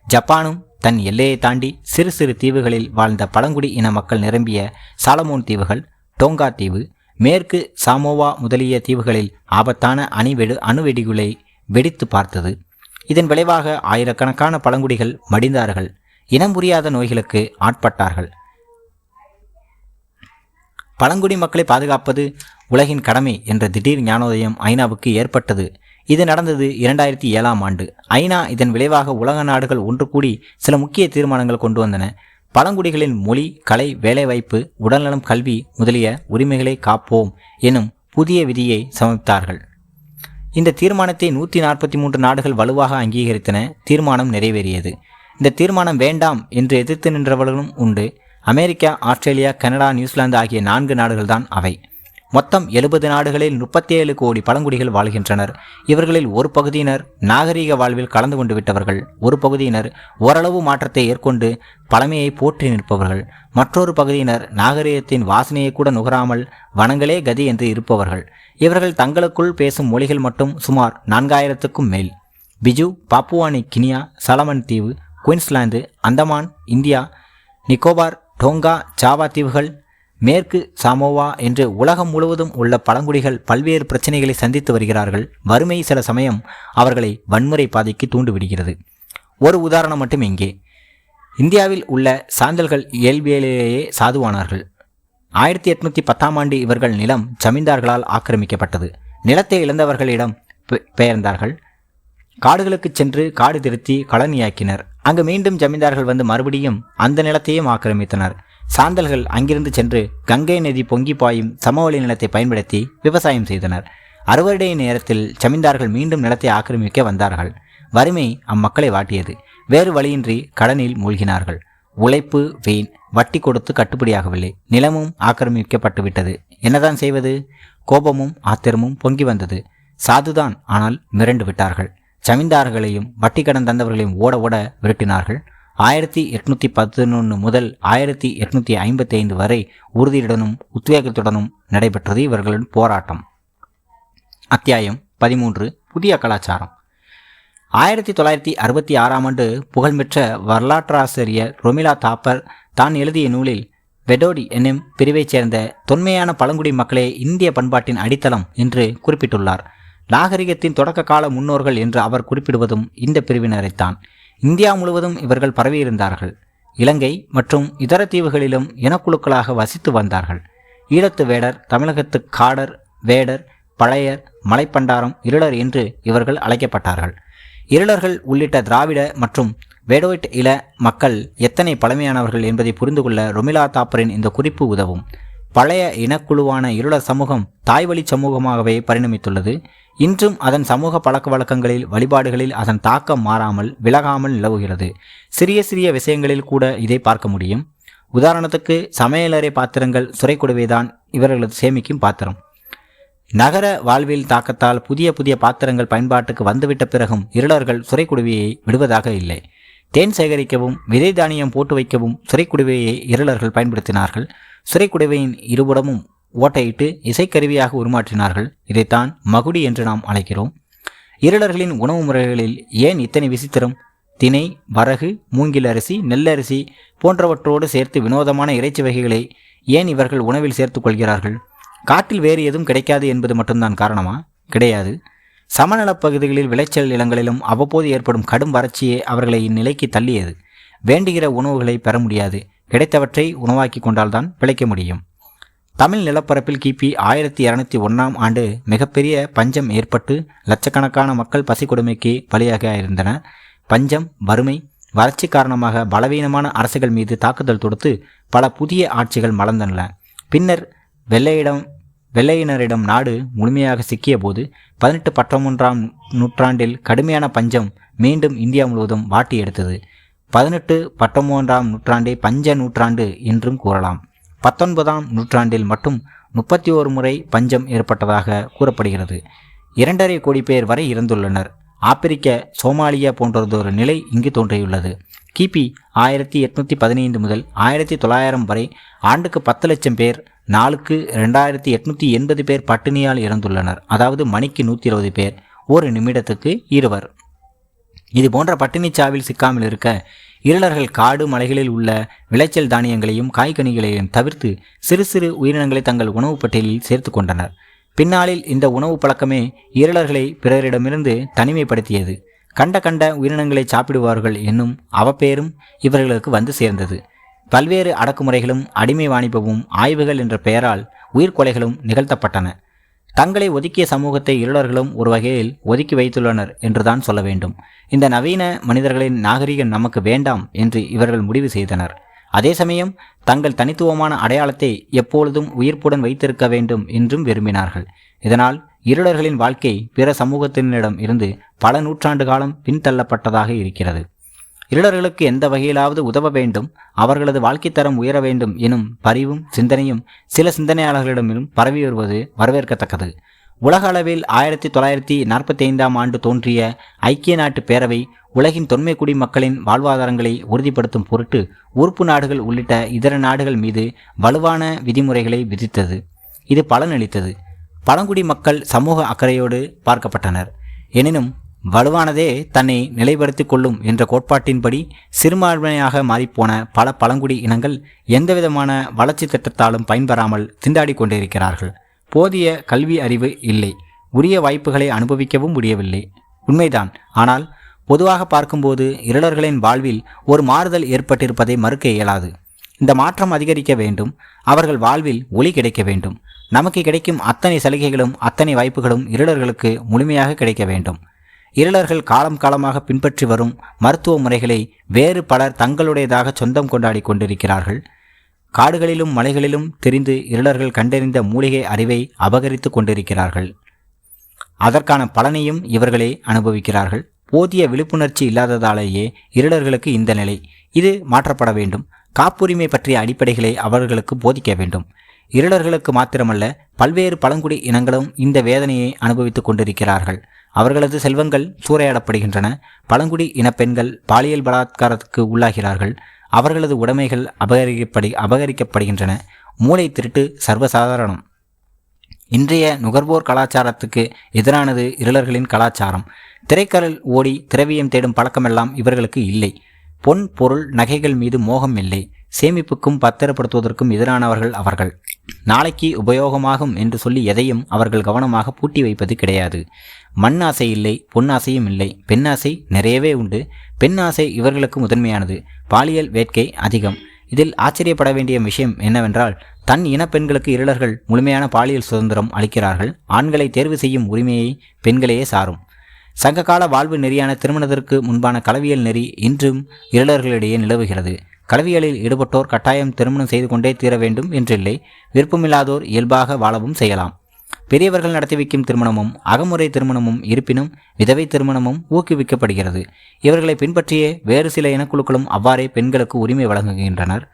ஜப்பானும் தன் எல்லையை தாண்டி சிறு சிறு தீவுகளில் வாழ்ந்த பழங்குடி இன மக்கள் நிரம்பிய சாலமோன் தீவுகள், டோங்கா தீவு, மேற்கு சாமோவா முதலிய தீவுகளில் ஆபத்தான அணுவெடிகளை வெடித்து பார்த்தது. இதன் விளைவாக ஆயிரக்கணக்கான பழங்குடிகள் மடிந்தார்கள். இனம் புரியாத நோய்களுக்கு ஆட்பட்டார்கள். பழங்குடி மக்களை பாதுகாப்பது உலகின் கடமை என்ற திடீர் ஞானோதயம் ஐநாவுக்கு ஏற்பட்டது. இது நடந்தது 2007ஆம் ஆண்டு. ஐநா இதன் விளைவாக உலக நாடுகள் ஒன்று கூடி சில முக்கிய தீர்மானங்கள் கொண்டு வந்தன. பழங்குடிகளின் மொழி, கலை, வேலைவாய்ப்பு, உடல்நலம், கல்வி முதலிய உரிமைகளை காப்போம் எனும் புதிய விதியை சமர்ப்பித்தார்கள். இந்த தீர்மானத்தை 143 நாடுகள் வலுவாக அங்கீகரித்தன. தீர்மானம் நிறைவேறியது. இந்த தீர்மானம் வேண்டாம் என்று எதிர்த்து நின்றவர்களும் உண்டு. அமெரிக்கா, ஆஸ்திரேலியா, கனடா, நியூசிலாந்து ஆகிய 4 நாடுகள்தான் அவை. மொத்தம் 70 நாடுகளில் 37 கோடி பழங்குடிகள் வாழ்கின்றனர். இவர்களில் ஒரு பகுதியினர் நாகரீக வாழ்வில் கலந்து கொண்டு விட்டவர்கள், ஒரு பகுதியினர் ஓரளவு மாற்றத்தை ஏற்கொண்டு பழமையை போற்றி நிற்பவர்கள், மற்றொரு பகுதியினர் நாகரீகத்தின் வாசனையை கூட நுகராமல் வனங்களே கதி என்று இருப்பவர்கள். இவர்கள் தங்களுக்குள் பேசும் மொழிகள் மட்டும் சுமார் 4000க்கும் மேல். பிஜு, பாப்புவா கினியா, சலமன் தீவு, Queensland, Andaman, India, Nicobar, Tonga, Java தீவுகள், மேற்கு சாமோவா என்று உலகம் முழுவதும் உள்ள பழங்குடிகள் பல்வேறு பிரச்சனைகளை சந்தித்து வருகிறார்கள். வறுமை சில சமயம் அவர்களை வன்முறை பாதைக்கு தூண்டிவிடுகிறது. ஒரு உதாரணம் மட்டும் இங்கே. இந்தியாவில் உள்ள சாந்தல்கள் இயல்பிலேயே சாதுவானார்கள். 1810ஆம் ஆண்டு இவர்கள் நிலம் ஜமீன்தார்களால் ஆக்கிரமிக்கப்பட்டது. நிலத்தை இழந்தவர்களிடம் பெயர்ந்தார்கள். காடுகளுக்கு சென்று காடு திருத்தி கலனியாக்கினர். அங்கு மீண்டும் ஜமீன்தார்கள் வந்து மறுபடியும் அந்த நிலத்தையும் ஆக்கிரமித்தனர். சாந்தல்கள் அங்கிருந்து சென்று கங்கை நதி பொங்கி பாயும் சமவெளி நிலத்தை பயன்படுத்தி விவசாயம் செய்தனர். அறுவடை நேரத்தில் ஜமீன்தார்கள் மீண்டும் நிலத்தை ஆக்கிரமிக்க வந்தார்கள். வறுமை அம்மக்களை வாட்டியது. வேறு வழியின்றி கடனில் மூழ்கினார்கள். உழைப்பு வீண், வட்டி கொடுத்து கட்டுப்படியாகவில்லை. நிலமும் ஆக்கிரமிக்கப்பட்டு விட்டது. என்னதான் செய்வது? கோபமும் ஆத்திரமும் பொங்கி வந்தது. சாதுதான், ஆனால் மிரண்டு விட்டார்கள். ஜமீன்தார்களையும் வட்டி கடன் தந்தவர்களையும் ஓட ஓட விரட்டினார்கள். 1811 முதல் 1855 வரை உறுதியுடனும் உத்வேகத்துடனும் நடைபெற்றது இவர்களின் போராட்டம். அத்தியாயம் 13. புதிய கலாச்சாரம். 1966ஆம் ஆண்டு புகழ்பெற்ற வரலாற்றாசிரியர் ரொமிலா தாப்பர் தான் எழுதிய நூலில் வெடோடி என்னும் பிரிவைச் சேர்ந்த தொன்மையான பழங்குடி மக்களே இந்திய பண்பாட்டின் அடித்தளம் என்று குறிப்பிட்டுள்ளார். நாகரிகத்தின் தொடக்க கால முன்னோர்கள் என்று அவர் குறிப்பிடுவதும் இந்த பிரிவினரைத்தான். இந்தியா முழுவதும் இவர்கள் பரவியிருந்தார்கள். இலங்கை மற்றும் இதர தீவுகளிலும் இனக்குழுக்களாக வசித்து வந்தார்கள். ஈழத்து வேடர், தமிழகத்து காடர், வேடர், பழையர், மலைப்பண்டாரம், இருளர் என்று இவர்கள் அழைக்கப்பட்டார்கள். இருளர்கள் உள்ளிட்ட திராவிட மற்றும் வேடோயிட் இள மக்கள் எத்தனை பழமையானவர்கள் என்பதை புரிந்து கொள்ள ரொமிலா தாப்பரின் இந்த குறிப்பு உதவும். பழைய இனக்குழுவான இருளர் சமூகம் தாய்வழி சமூகமாகவே பரிணமித்துள்ளது. இன்றும் அதன் சமூக பழக்க வழக்கங்களில், வழிபாடுகளில் அதன் தாக்கம் மாறாமல் விலகாமல் நிலவுகிறது. சிறிய சிறிய விஷயங்களில் கூட இதை பார்க்க முடியும். உதாரணத்துக்கு சமையலறை பாத்திரங்கள் சுரைக்குடுவைதான் இவர்களது சேமிக்கும் பாத்திரம். நகர வாழ்வில் தாக்கத்தால் புதிய புதிய பாத்திரங்கள் பயன்பாட்டுக்கு வந்துவிட்ட பிறகும் இருளர்கள் சுரைக்குடுவையை விடுவதாக இல்லை. தேன் சேகரிக்கவும் விதை தானியம் போட்டு வைக்கவும் சுரைக்குடுவையை இருளர்கள் பயன்படுத்தினார்கள். சுரைக்குடுவையின் இருபுறமும் ஓட்டையிட்டு இசைக்கருவியாக உருமாற்றினார்கள். இதைத்தான் மகுடி என்று நாம் அழைக்கிறோம். இருளர்களின் உணவு முறைகளில் ஏன் இத்தனை விசித்திரம்? தினை, வரகு, மூங்கில் அரிசி, நெல்லரிசி போன்றவற்றோடு சேர்த்து வினோதமான இறைச்சி வகைகளை ஏன் இவர்கள் உணவில் சேர்த்து கொள்கிறார்கள்? காட்டில் வேறு எதுவும் கிடைக்காது என்பது மட்டும்தான் காரணமா? கிடையாது. சமநலப் பகுதிகளில் விளைச்சல் நிலங்களிலும் அவ்வப்போது ஏற்படும் கடும் வறட்சியே அவர்களை இந்நிலைக்கு தள்ளியது. வேண்டுகிற உணவுகளை பெற முடியாது. கிடைத்தவற்றை உணவாக்கி கொண்டால்தான் பிழைக்க முடியும். தமிழ் நிலப்பரப்பில் கிபி 1201ஆம் ஆண்டு மிகப்பெரிய பஞ்சம் ஏற்பட்டு லட்சக்கணக்கான மக்கள் பசி கொடுமைக்கு பலியாக இருந்தனர். பஞ்சம், வறுமை, வறட்சி காரணமாக பலவீனமான அரசுகள் மீது தாக்குதல் தொடுத்து பல புதிய ஆட்சிகள் மலர்ந்தன. பின்னர் வெள்ளையினரிடம் நாடு முழுமையாக சிக்கிய போது 18-19ஆம் நூற்றாண்டில் கடுமையான பஞ்சம் மீண்டும் இந்தியா முழுவதும் வாட்டி எடுத்தது. 18-19ஆம் நூற்றாண்டை பஞ்ச நூற்றாண்டு என்றும் கூறலாம். 19ஆம் நூற்றாண்டில் மட்டும் 31 முறை பஞ்சம் ஏற்பட்டதாக கூறப்படுகிறது. 2.5 கோடி பேர் வரை இறந்துள்ளனர். ஆப்பிரிக்க, சோமாலியா போன்றதொரு நிலை இங்கு தோன்றியுள்ளது. கிபி 1815 முதல் 1900 வரை ஆண்டுக்கு 10 லட்சம் பேர், நாளுக்கு 2880 பேர் பட்டினியால் இறந்துள்ளனர். அதாவது மணிக்கு 120 பேர், ஒரு நிமிடத்துக்கு 2. இது போன்ற பட்டினிச்சாவில் சிக்காமல் இருக்க இருளர்கள் காடு மலைகளில் உள்ள விளைச்சல் தானியங்களையும் காய்கனிகளையும் தவிர்த்து சிறு சிறு உயிரினங்களை தங்கள் உணவு பட்டியலில் சேர்த்து கொண்டனர். பின்னாளில் இந்த உணவு பழக்கமே இருளர்களை பிறரிடமிருந்து தனிமைப்படுத்தியது. கண்ட உயிரினங்களை சாப்பிடுவார்கள் என்னும் அவப்பேரும் இவர்களுக்கு வந்து சேர்ந்தது. பல்வேறு அடக்குமுறைகளும் அடிமை வாணிபமும் ஆய்வுகள் என்ற பெயரால் உயிர்கொலைகளும் நிகழ்த்தப்பட்டன. தங்களை ஒதுக்கிய சமூகத்தை இருளர்களும் ஒரு வகையில் ஒதுக்கி வைத்துள்ளனர் என்றுதான் சொல்ல வேண்டும். இந்த நவீன மனிதர்களின் நாகரிகம் நமக்கு வேண்டாம் என்று இவர்கள் முடிவு செய்தனர். அதே சமயம் தங்கள் தனித்துவமான அடையாளத்தை எப்பொழுதும் உயிர்ப்புடன் வைத்திருக்க வேண்டும் என்றும் விரும்பினார்கள். இதனால் இருளர்களின் வாழ்க்கை பிற சமூகத்தினரிடம் இருந்து பல நூற்றாண்டு காலம் பின்தள்ளப்பட்டதாக இருக்கிறது. இருளர்களுக்கு எந்த வகையிலாவது உதவ வேண்டும், அவர்களது வாழ்க்கை தரம் உயர வேண்டும் எனும் பரிவும் சிந்தனையும் சில சிந்தனையாளர்களிடமிலும் பரவி வருவது வரவேற்கத்தக்கது. உலக அளவில் 1945ஆம் ஆண்டு தோன்றிய ஐக்கிய நாட்டு பேரவை உலகின் தொன்மை குடி மக்களின் வாழ்வாதாரங்களை உறுதிப்படுத்தும் பொருட்டு உறுப்பு நாடுகள் உள்ளிட்ட இதர நாடுகள் மீது வலுவான விதிமுறைகளை விதித்தது. இது பலனளித்தது. பழங்குடி மக்கள் சமூக அக்கறையோடு பார்க்கப்பட்டனர். எனினும் வலுவானதே தன்னை நிலைப்படுத்திக் கொள்ளும் என்ற கோட்பாட்டின்படி சிறுபான்மையாக மாறிப்போன பல பழங்குடி இனங்கள் எந்தவிதமான வளர்ச்சி திட்டத்தாலும் பயன்பெறாமல் திண்டாடி கொண்டிருக்கிறார்கள். போதிய கல்வி அறிவு இல்லை, உரிய வாய்ப்புகளை அனுபவிக்கவும் முடியவில்லை. உண்மைதான். ஆனால் பொதுவாக பார்க்கும்போது இருளர்களின் வாழ்வில் ஒரு மாறுதல் ஏற்பட்டிருப்பதை மறுக்க இயலாது. இந்த மாற்றம் அதிகரிக்க வேண்டும். அவர்கள் வாழ்வில் ஒளி கிடைக்க வேண்டும். நமக்கு கிடைக்கும் அத்தனை சலுகைகளும் அத்தனை வாய்ப்புகளும் இருளர்களுக்கு முழுமையாக கிடைக்க வேண்டும். இருளர்கள் காலம் காலமாக பின்பற்றி வரும் மருத்துவ முறைகளை வேறு பலர் தங்களுடையதாக சொந்தம் கொண்டாடி கொண்டிருக்கிறார்கள். காடுகளிலும் மலைகளிலும் தெரிந்து இருளர்கள் கண்டறிந்த மூலிகை அறிவை அபகரித்து கொண்டிருக்கிறார்கள். அதற்கான பலனையும் இவர்களே அனுபவிக்கிறார்கள். போதிய விழிப்புணர்ச்சி இல்லாததாலேயே இருளர்களுக்கு இந்த நிலை. இது மாற்றப்பட வேண்டும். காப்புரிமை பற்றிய அடிப்படைகளை அவர்களுக்கு போதிக்க வேண்டும். இருளர்களுக்கு மாத்திரமல்ல, பல்வேறு பழங்குடி இனங்களும் இந்த வேதனையை அனுபவித்துக் கொண்டிருக்கிறார்கள். அவர்களது செல்வங்கள் சூறையாடப்படுகின்றன. பழங்குடி இன பெண்கள் பாலியல் பலாத்காரத்துக்கு உள்ளாகிறார்கள். அவர்களது உடைமைகள் அபகரிக்கப்படுகின்றன. மூளை திருட்டு சர்வசாதாரணம். இன்றைய நுகர்வோர் கலாச்சாரத்துக்கு எதிரானது இருளர்களின் கலாச்சாரம். திரைக்கடல் ஓடி திரவியம் தேடும் பழக்கமெல்லாம் இவர்களுக்கு இல்லை. பொன் பொருள் நகைகள் மீது மோகம் இல்லை. சேமிப்புக்கும் பத்திரப்படுத்துவதற்கும் எதிரானவர்கள் அவர்கள். நாளைக்கு உபயோகமாகும் என்று சொல்லி எதையும் அவர்கள் கவனமாக பூட்டி வைப்பது கிடையாது. மண் ஆசை இல்லை, பொன்னாசையும் இல்லை. பெண்ணாசை நிறையவே உண்டு. பெண் ஆசை இவர்களுக்கு முதன்மையானது. பாலியல் வேட்கை அதிகம். இதில் ஆச்சரியப்பட வேண்டிய விஷயம் என்னவென்றால், தன் இன பெண்களுக்கு இருளர்கள் முழுமையான பாலியல் சுதந்திரம் அளிக்கிறார்கள். ஆண்களை தேர்வு செய்யும் உரிமையை பெண்களையே சாரும். சங்ககால வாழ்வு நெறியான திருமணத்திற்கு முன்பான களவியல் நெறி இன்றும் இருளர்களிடையே நிலவுகிறது. களவியலில் ஈடுபட்டோர் கட்டாயம் திருமணம் செய்து கொண்டே தீர வேண்டும் என்றில்லை. விருப்பமில்லாதோர் இயல்பாக வாழவும் செய்யலாம். பெரியவர்கள் நடத்தி வைக்கும் திருமணமும் அகமுறை திருமணமும் இருப்பினும் விதவை திருமணமும் ஊக்குவிக்கப்படுகிறது. இவர்களை பின்பற்றியே வேறு சில இனக்குழுக்களும் அவ்வாறே பெண்களுக்கு உரிமை வழங்குகின்றனர்.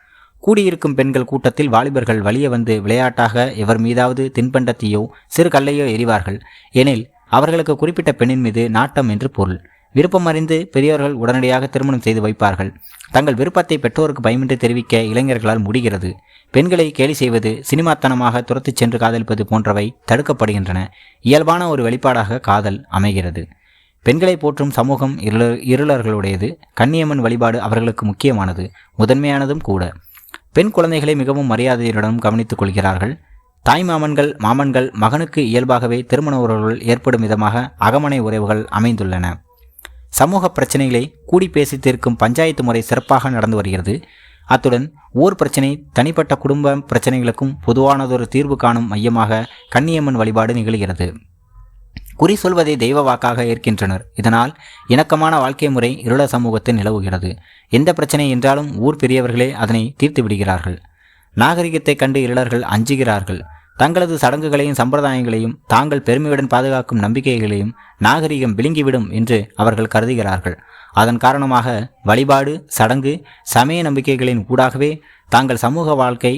கூடியிருக்கும் பெண்கள் கூட்டத்தில் வாலிபர்கள் வலிய வந்து விளையாட்டாக எவர் மீதாவது தின்பண்டத்தையோ சிறு கல்லையோ எறிவார்கள். எனில் அவர்களுக்கு குறிப்பிட்ட பெண்ணின் மீது நாட்டம் என்று பொருள். விருப்பம் அறிந்து பெரியவர்கள் உடனடியாக திருமணம் செய்து வைப்பார்கள். தங்கள் விருப்பத்தை பெற்றோருக்கு பயமின்றி தெரிவிக்க இளைஞர்களால் முடிகிறது. பெண்களை கேலி செய்வது, சினிமாத்தனமாக துரத்திச் சென்று காதலிப்பது போன்றவை தடுக்கப்படுகின்றன. இயல்பான ஒரு வெளிப்பாடாக காதல் அமைகிறது. பெண்களை போற்றும் சமூகம் இருளர்களுடையது. கன்னியம்மன் வழிபாடு அவர்களுக்கு முக்கியமானது, முதன்மையானதும் கூட. பெண் குழந்தைகளை மிகவும் மரியாதையுடன் கவனித்துக் கொள்கிறார்கள். தாய்மாமன்கள் மாமன்கள் மகனுக்கு இயல்பாகவே திருமண உறவுகள் ஏற்படும் விதமாக அகமனை உறவுகள் அமைந்துள்ளன. சமூக பிரச்சனைகளை கூடி பேசி தீர்க்கும் பஞ்சாயத்து முறை சிறப்பாக நடந்து வருகிறது. அத்துடன் ஊர் பிரச்சனை, தனிப்பட்ட குடும்ப பிரச்சனைகளுக்கும் பொதுவானதொரு தீர்வு காணும் மையமாக கன்னியம்மன் வழிபாடு நிகழ்கிறது. குறி சொல்வதை தெய்வ வாக்காக ஏற்கின்றனர். இதனால் இணக்கமான வாழ்க்கை முறை இருள சமூகத்தில் நிலவுகிறது. எந்த பிரச்சனை என்றாலும் ஊர் பெரியவர்களே அதனை தீர்த்து விடுகிறார்கள். நாகரிகத்தை கண்டு இருளர்கள் அஞ்சுகிறார்கள். தங்களது சடங்குகளையும் சம்பிரதாயங்களையும் தாங்கள் பெருமையுடன் பாதுகாக்கும் நம்பிக்கைகளையும் நாகரிகம் விழுங்கிவிடும் என்று அவர்கள் கருதுகிறார்கள். அதன் காரணமாக வழிபாடு, சடங்கு, சமய நம்பிக்கைகளின் ஊடாகவே தாங்கள் சமூக வாழ்க்கை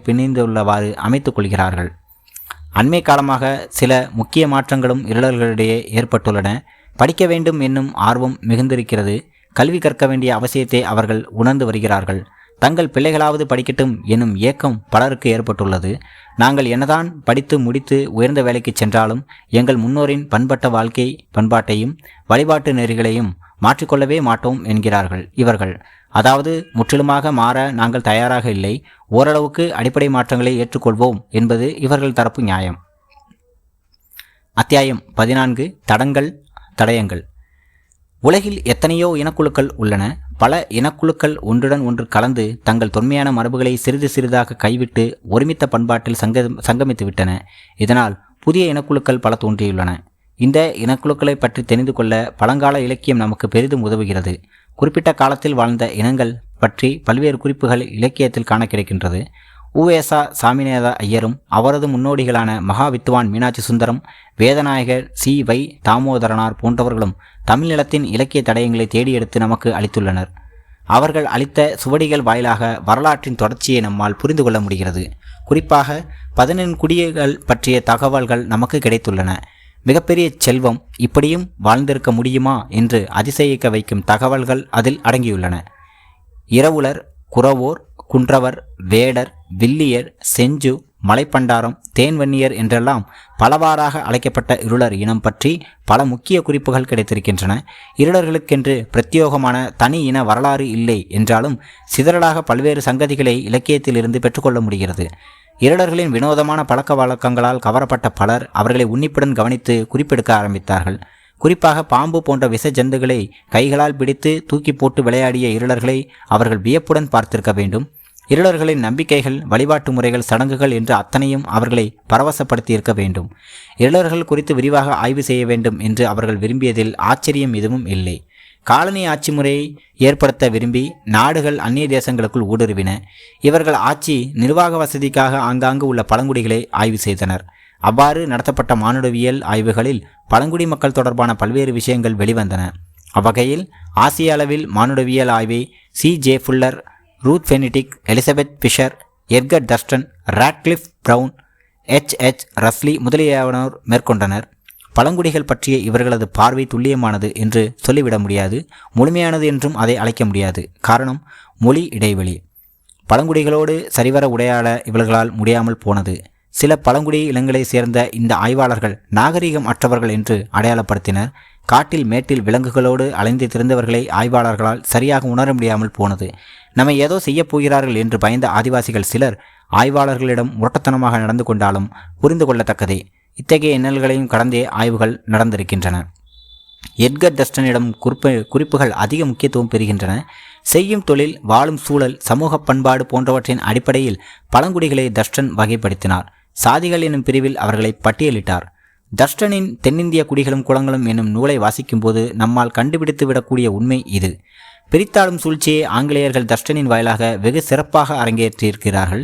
பிணைந்துள்ளவாறு அமைத்துக் கொள்கிறார்கள். அண்மை காலமாக சில முக்கிய மாற்றங்களும் இருளர்களிடையே ஏற்பட்டுள்ளன. படிக்க வேண்டும் என்னும் ஆர்வம் மிகுந்திருக்கிறது. கல்வி கற்க வேண்டிய அவசியத்தை அவர்கள் உணர்ந்து வருகிறார்கள். தங்கள் பிள்ளைகளாவது படிக்கட்டும் எனும் ஏக்கம் பலருக்கு ஏற்பட்டுள்ளது. நாங்கள் என்னதான் படித்து முடித்து உயர்ந்த வேலைக்கு சென்றாலும் எங்கள் முன்னோரின் பண்பாட்டையும் வழிபாட்டு நெறிகளையும் மாற்றிக்கொள்ளவே மாட்டோம் என்கிறார்கள் இவர்கள். அதாவது முற்றிலுமாக மாற நாங்கள் தயாராக இல்லை, ஓரளவுக்கு அடிப்படை மாற்றங்களை ஏற்றுக்கொள்வோம் என்பது இவர்கள் தரப்பு நியாயம். அத்தியாயம் 14. தடயங்கள். உலகில் எத்தனையோ இனக்குழுக்கள் உள்ளன. பல இனக்குழுக்கள் ஒன்றுடன் ஒன்று கலந்து தங்கள் தொன்மையான மரபுகளை சிறிது சிறிதாக கைவிட்டு ஒருமித்த பண்பாட்டில் சங்கமித்து விட்டன. இதனால் புதிய இனக்குழுக்கள் பல தோன்றியுள்ளன. இந்த இனக்குழுக்களை பற்றி தெரிந்து கொள்ள பழங்கால இலக்கியம் நமக்கு பெரிதும் உதவுகிறது. குறிப்பிட்ட காலத்தில் வாழ்ந்த இனங்கள் பற்றி பல்வேறு குறிப்புகள் இலக்கியத்தில் காண கிடைக்கின்றது. உவேசா சாமிநாத ஐயரும் அவரது முன்னோடிகளான மகா வித்துவான் மீனாட்சி சுந்தரம், வேதநாயகர், சி.வை. தாமோதரனார் போன்றவர்களும் தமிழ்நிலத்தின் இலக்கிய தடயங்களை தேடி எடுத்து நமக்கு அளித்துள்ளனர். அவர்கள் அளித்த சுவடிகள் வாயிலாக வரலாற்றின் தொடர்ச்சியை நம்மால் புரிந்து கொள்ள முடிகிறது. குறிப்பாக 14 குடிகள் பற்றிய தகவல்கள் நமக்கு கிடைத்துள்ளன. மிகப்பெரிய செல்வம் இப்படியும் வாழ்ந்திருக்க முடியுமா என்று அதிசயிக்க வைக்கும் தகவல்கள் அதில் அடங்கியுள்ளன. இரவுலர், குறவோர், குன்றவர், வேடர், வில்லியர், செஞ்சு, மலைப்பண்டாரம், தேன்வன்னியர் என்றெல்லாம் பலவாறாக அழைக்கப்பட்ட இருளர் இனம் பற்றி பல முக்கிய குறிப்புகள் கிடைத்திருக்கின்றன. இருளர்களுக்கென்று பிரத்யேகமான தனி இன வரலாறு இல்லை என்றாலும் சிதறலாக பல்வேறு சங்கதிகளை இலக்கியத்திலிருந்து பெற்றுக்கொள்ள முடிகிறது. இருளர்களின் வினோதமான பழக்க வழக்கங்களால் கவரப்பட்ட பலர் அவர்களை உன்னிப்புடன் கவனித்து குறிப்பெடுக்க ஆரம்பித்தார்கள். குறிப்பாக பாம்பு போன்ற விஷ ஜந்துகளை கைகளால் பிடித்து தூக்கி போட்டு விளையாடிய இருளர்களை அவர்கள் வியப்புடன் பார்த்திருக்க வேண்டும். இருளர்களின் நம்பிக்கைகள், வழிபாட்டு முறைகள், சடங்குகள் என்று அத்தனையும் அவர்களை பரவசப்படுத்தி இருக்க வேண்டும். இருளர்கள் குறித்து விரிவாக ஆய்வு செய்ய வேண்டும் என்று அவர்கள் விரும்பியதில் ஆச்சரியம் எதுவும் இல்லை. காலனி ஆட்சி முறையை ஏற்படுத்த விரும்பி நாடுகள் அந்நிய தேசங்களுக்குள் ஊடுருவின. இவர்கள் ஆட்சி நிர்வாக வசதிக்காக ஆங்காங்கு உள்ள பழங்குடிகளை ஆய்வு செய்தனர். அவ்வாறு நடத்தப்பட்ட மானுடவியல் ஆய்வுகளில் பழங்குடி மக்கள் தொடர்பான பல்வேறு விஷயங்கள் வெளிவந்தன. அவ்வகையில் ஆசிய அளவில் மானுடவியல் ஆய்வை C.J. Fuller, Ruth Benedict, Elizabeth Fisher, Edgar Thurston, Radcliffe Brown, H.H. Risley முதலியவனோர் மேற்கொண்டனர். பழங்குடிகள் பற்றிய இவர்களது பார்வை துல்லியமானது என்று சொல்லிவிட முடியாது, முழுமையானது என்றும் அதை அழைக்க முடியாது. காரணம், மொழி இடைவெளி. பழங்குடிகளோடு சரிவர உரையாட இவர்களால் முடியாமல் போனது. சில பழங்குடி இனங்களை சேர்ந்த இந்த ஆய்வாளர்கள் நாகரிகம் அற்றவர்கள் என்று அடையாளப்படுத்தினர். காட்டில் மேட்டில் விலங்குகளோடு அலைந்து திரிந்தவர்களை ஆய்வாளர்களால் சரியாக உணர முடியாமல் போனது. நம்மை ஏதோ செய்யப் போகிறார்கள் என்று பயந்த ஆதிவாசிகள் சிலர் ஆய்வாளர்களிடம் முரட்டத்தனமாக நடந்து கொண்டாலும் புரிந்து கொள்ளத்தக்கதே. இத்தகைய இன்னல்களையும் கடந்தே ஆய்வுகள் நடந்திருக்கின்றன. எட்கர் டஸ்டனிடம் குறிப்புகள் அதிக முக்கியத்துவம் பெறுகின்றன. செய்யும் தொழில், வாழும் சூழல், சமூக பண்பாடு போன்றவற்றின் அடிப்படையில் பழங்குடிகளை டஸ்டன் வகைப்படுத்தினார். சாதிகள் என்னும் பிரிவில் அவர்களை பட்டியலிட்டார். டஸ்டனின் தென்னிந்திய குடிகளும் குளங்களும் என்னும் நூலை வாசிக்கும்போது நம்மால் கண்டுபிடித்து விடக்கூடிய உண்மை இது. பிரித்தாளும் சூழ்ச்சியை ஆங்கிலேயர்கள் டஸ்டனின் வாயிலாக வெகு சிறப்பாக அரங்கேற்றியிருக்கிறார்கள்.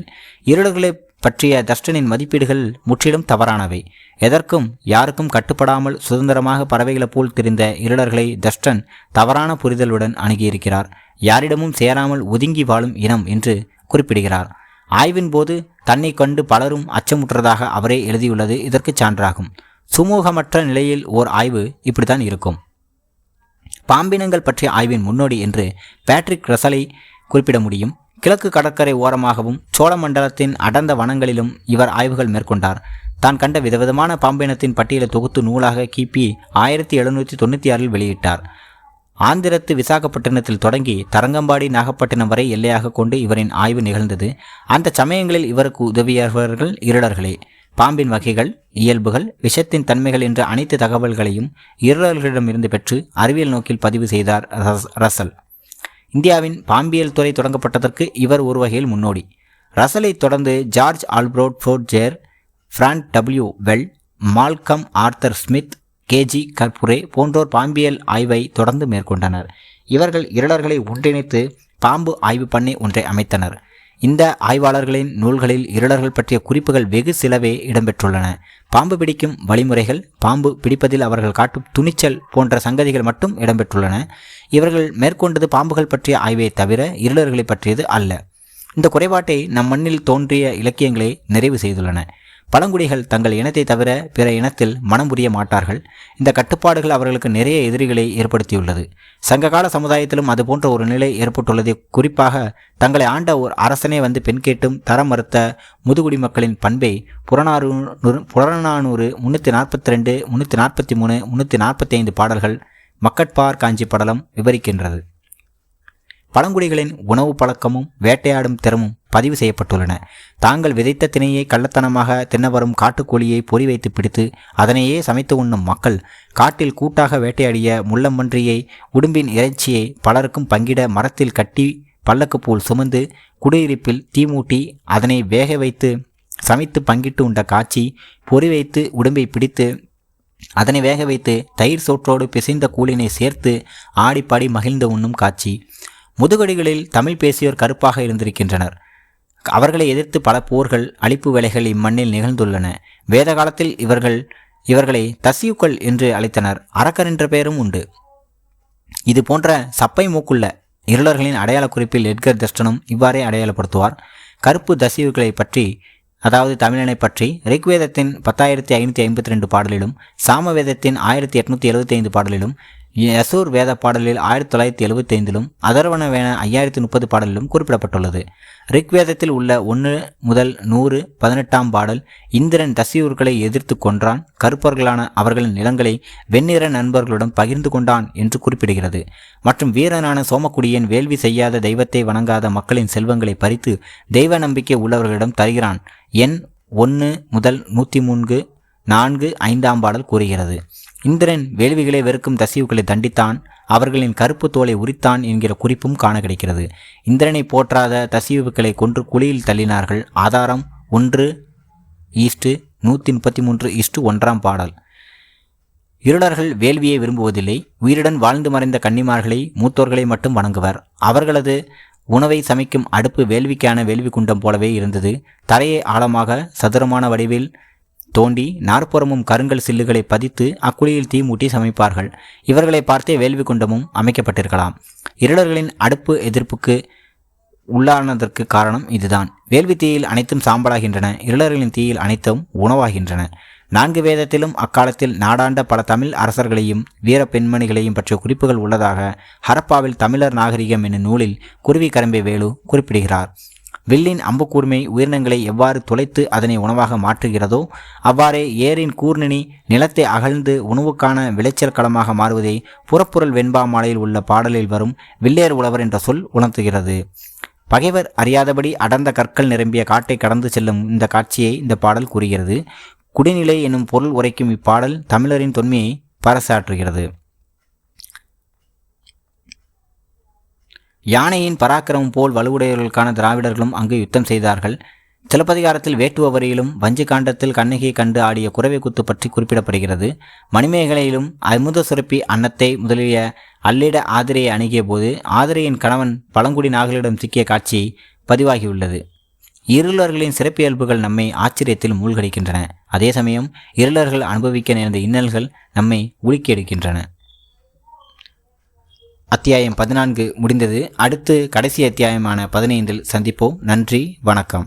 இருளர்களை பற்றிய டஸ்டனின் மதிப்பீடுகள் முற்றிலும் தவறானவை. எதற்கும் யாருக்கும் கட்டுப்படாமல் சுதந்திரமாக பறவைகளை போல் தெரிந்த இருளர்களை டஸ்டன் தவறான புரிதலுடன் அணுகியிருக்கிறார். யாரிடமும் சேராமல் ஒதுங்கி வாழும் இனம் என்று குறிப்பிடுகிறார். ஆய்வின் போது தன்னை கண்டு பலரும் அச்சமுற்றதாக அவரே எழுதியுள்ளது இதற்கு சான்றாகும். சுமூகமற்ற நிலையில் ஓர் ஆய்வு இப்படித்தான் இருக்கும். பாம்பினங்கள் பற்றிய ஆய்வின் முன்னோடி என்று பேட்ரிக் ரசலை குறிப்பிட முடியும். கிழக்கு கடற்கரை ஓரமாகவும் சோழ மண்டலத்தின் அடர்ந்த வனங்களிலும் இவர் ஆய்வுகள் மேற்கொண்டார். தான் கண்ட விதவிதமான பாம்பினத்தின் பட்டியலை தொகுத்து நூலாக கிபி 1796 வெளியிட்டார். ஆந்திரத்து விசாகப்பட்டினத்தில் தொடங்கி தரங்கம்பாடி, நாகப்பட்டினம் வரை எல்லையாக கொண்டு இவரின் ஆய்வு நிகழ்ந்தது. அந்த சமயங்களில் இவருக்கு உதவியவர்கள் இருளர்களே. பாம்பின் வகைகள், இயல்புகள், விஷத்தின் தன்மைகள் என்ற அனைத்து தகவல்களையும் இருளர்களிடமிருந்து பெற்று அறிவியல் நோக்கில் பதிவு செய்தார் ரசல். இந்தியாவின் பாம்பியல் துறை தொடங்கப்பட்டதற்கு இவர் ஒரு வகையில் முன்னோடி. ரசலை தொடர்ந்து ஜார்ஜ் ஆல்பர்ட் ஃபோர்ஜர், Frank W. Wall, Malcolm Arthur Smith, K.G. Gharpurey போன்றோர் பாம்பியல் ஆய்வை தொடர்ந்து மேற்கொண்டனர். இவர்கள் இருளர்களை ஒன்றிணைத்து பாம்பு ஆய்வு பண்ணை ஒன்றை அமைத்தனர். இந்த ஆய்வாளர்களின் நூல்களில் இருளர்கள் பற்றிய குறிப்புகள் வெகு சிலவே இடம்பெற்றுள்ளன. பாம்பு பிடிக்கும் வழிமுறைகள், பாம்பு பிடிப்பதில் அவர்கள் காட்டும் துணிச்சல் போன்ற சங்கதிகள் மட்டும் இடம்பெற்றுள்ளன. இவர்கள் மேற்கொண்டது பாம்புகள் பற்றிய ஆய்வை தவிர இருளர்களை பற்றியது அல்ல. இந்த குறைபாட்டை நம் மண்ணில் தோன்றிய இலக்கியங்களே நிறைவு செய்துள்ளன. பழங்குடிகள் தங்கள் இனத்தை தவிர பிற இனத்தில் மனம் புரிய மாட்டார்கள். இந்த கட்டுப்பாடுகள் அவர்களுக்கு நிறைய எதிரிகளை ஏற்படுத்தியுள்ளது. சங்ககால சமுதாயத்திலும் அதுபோன்ற ஒரு நிலை ஏற்பட்டுள்ளது. குறிப்பாக தங்களை ஆண்ட ஒரு அரசனே வந்து பெண் கேட்டும் தரம் மறுத்த முதுகுடி மக்களின் பண்பை புறநானூறு 342, 343, 345 பாடல்கள் மக்கட்பார் காஞ்சி படலம் விவரிக்கின்றது. பழங்குடிகளின் உணவு பழக்கமும் வேட்டையாடும் திறமும் பதிவு செய்யப்பட்டுள்ளன. தாங்கள் விதைத்த திணையை கள்ளத்தனமாக தின்னவரும் காட்டுக்கோழியை பொறி வைத்து பிடித்து அதனையே சமைத்து உண்ணும் மக்கள், காட்டில் கூட்டாக வேட்டையாடிய முள்ளம்பன்றியை, உடும்பின் இறைச்சியை பலருக்கும் பங்கிட மரத்தில் கட்டி பல்லக்கு போல் சுமந்து குடியிருப்பில் தீமூட்டி அதனை வேக வைத்து சமைத்து பங்கிட்டு உண்ட காட்சி, பொறி வைத்து உடும்பை பிடித்து அதனை வேக வைத்து தயிர் சோற்றோடு பிசைந்த கூழினை சேர்த்து ஆடிப்பாடி மகிழ்ந்து உண்ணும் காட்சி. முதுகடிகளில் தமிழ் பேசியோர் கருப்பாக இருந்திருக்கின்றனர். அவர்களை எதிர்த்து பல போர்கள், அழிப்பு வேலைகள் இம்மண்ணில் நிகழ்ந்துள்ளன. வேத காலத்தில் இவர்களை தசியுக்கள் என்று அழைத்தனர். அரக்கர் என்ற பெயரும் உண்டு. இது போன்ற சப்பை மூக்குள்ள இருளர்களின் அடையாள குறிப்பில் எட்கர் டஸ்டனும் இவ்வாறே அடையாளப்படுத்துவார். கருப்பு தசியுக்களை பற்றி, அதாவது தமிழனை பற்றி ரிக்வேதத்தின் 10,552 பாடலிலும், சாமவேதத்தின் 1875 பாடலிலும், யசூர் வேத பாடலில் 1975 அதர்வண வேண 5030 பாடலிலும் குறிப்பிடப்பட்டுள்ளது. ரிக்வேதத்தில் உள்ள 1 முதல் 100 18ஆம் பாடல் இந்திரன் தசியூர்களை எதிர்த்து கொன்றான், கருப்பர்களான அவர்களின் நிலங்களை வெண்ணிற நண்பர்களுடன் பகிர்ந்து கொண்டான் என்று குறிப்பிடுகிறது. மற்றும் வீரனான சோமக்குடியன் வேள்வி செய்யாத தெய்வத்தை வணங்காத மக்களின் செல்வங்களை பறித்து தெய்வ நம்பிக்கை உள்ளவர்களிடம் தருகிறான். எண் 1 முதல் 103, 4, 5ஆம் பாடல் கூறுகிறது. இந்திரன் வேள்விகளை வெறுக்கும் தசிவுகளை தண்டித்தான். அவர்களின் கருப்பு தோலை உரித்தான் என்கிற குறிப்பும் காண கிடைக்கிறது. இந்திரனை போற்றாத தசீவுகளை கொன்று குழியில் தள்ளினார்கள். ஆதாரம் 1:133:1 பாடல். இருளர்கள் வேள்வியை விரும்புவதில்லை. உயிருடன் வாழ்ந்து மறைந்த கன்னிமார்களை, மூத்தோர்களை மட்டும் வணங்குவர். அவர்களது உணவை சமைக்கும் அடுப்பு வேள்விக்கான வேள்வி குண்டம் போலவே இருந்தது. தரையை ஆழமாக சதுரமான வடிவில் தோண்டி நாற்புறமும் கருங்கல் சில்லுகளை பதித்து அக்குழியில் தீ மூட்டி சமைப்பார்கள். இவர்களை பார்த்தே வேள்வி குண்டமும் அமைக்கப்பட்டிருக்கலாம். இருளர்களின் அடுப்பு எதிர்ப்புக்கு உள்ளானதற்கு காரணம் இதுதான். வேள்வி தீயில் அனைத்தும் சாம்பலாகின்றன. இருளர்களின் தீயில் அனைத்தும் உணவாகின்றன. 4 வேதத்திலும் அக்காலத்தில் நாடாண்ட பல தமிழ் அரசர்களையும் வீர பெண்மணிகளையும் பற்றிய குறிப்புகள் உள்ளதாக ஹரப்பாவில் தமிழர் நாகரிகம் என்னும் நூலில் குருவி கரம்பை வேலு குறிப்பிடுகிறார். வில்லின் அம்புக்கூர்மை உயிரினங்களை எவ்வாறு துளைத்து அதனை உணவாக மாற்றுகிறதோ அவ்வாறே ஏரின் கூர்நுனி நிலத்தை அகழ்ந்து உணவுக்கான விளைச்சல் களமாக மாறுவதை புறப்புறல் வெண்பா மாலையில் உள்ள பாடலில் வரும் வில்லேர் உழவர் என்ற சொல் உணர்த்துகிறது. பகைவர் அறியாதபடி அடர்ந்த கற்கள் நிரம்பிய காட்டை கடந்து செல்லும் இந்த காட்சியை இந்த பாடல் கூறுகிறது. குடிநிலை எனும் பொருள் உரைக்கும் இப்பாடல் தமிழரின் தொன்மையை பறைசாற்றுகிறது. யானையின் பராக்கிரமம் போல் வலுவுடையவர்களுக்கான திராவிடர்களும் அங்கு யுத்தம் செய்தார்கள். சிலப்பதிகாரத்தில் வேட்டுவ வரியிலும் வஞ்சி காண்டத்தில் கண்ணகியை கண்டு ஆடிய குறவை குத்து பற்றி குறிப்பிடப்படுகிறது. மணிமேகலையிலும் அமுத சுரப்பி அன்னத்தை முதலிய அல்லிட ஆதிரையை அணுகிய போது ஆதிரையின் கணவன் பழங்குடி நாகலிடம் சிக்கிய காட்சி பதிவாகியுள்ளது. இருளர்களின் சிறப்பியல்புகள் நம்மை ஆச்சரியத்தில் மூழ்கடிக்கின்றன. அதே சமயம் இருளர்கள் அனுபவிக்க நேர்ந்த இன்னல்கள் நம்மை உலுக்கி எடுக்கின்றன. அத்தியாயம் 14 முடிந்தது. அடுத்து கடைசி அத்தியாயமான 15 சந்திப்போம். நன்றி, வணக்கம்.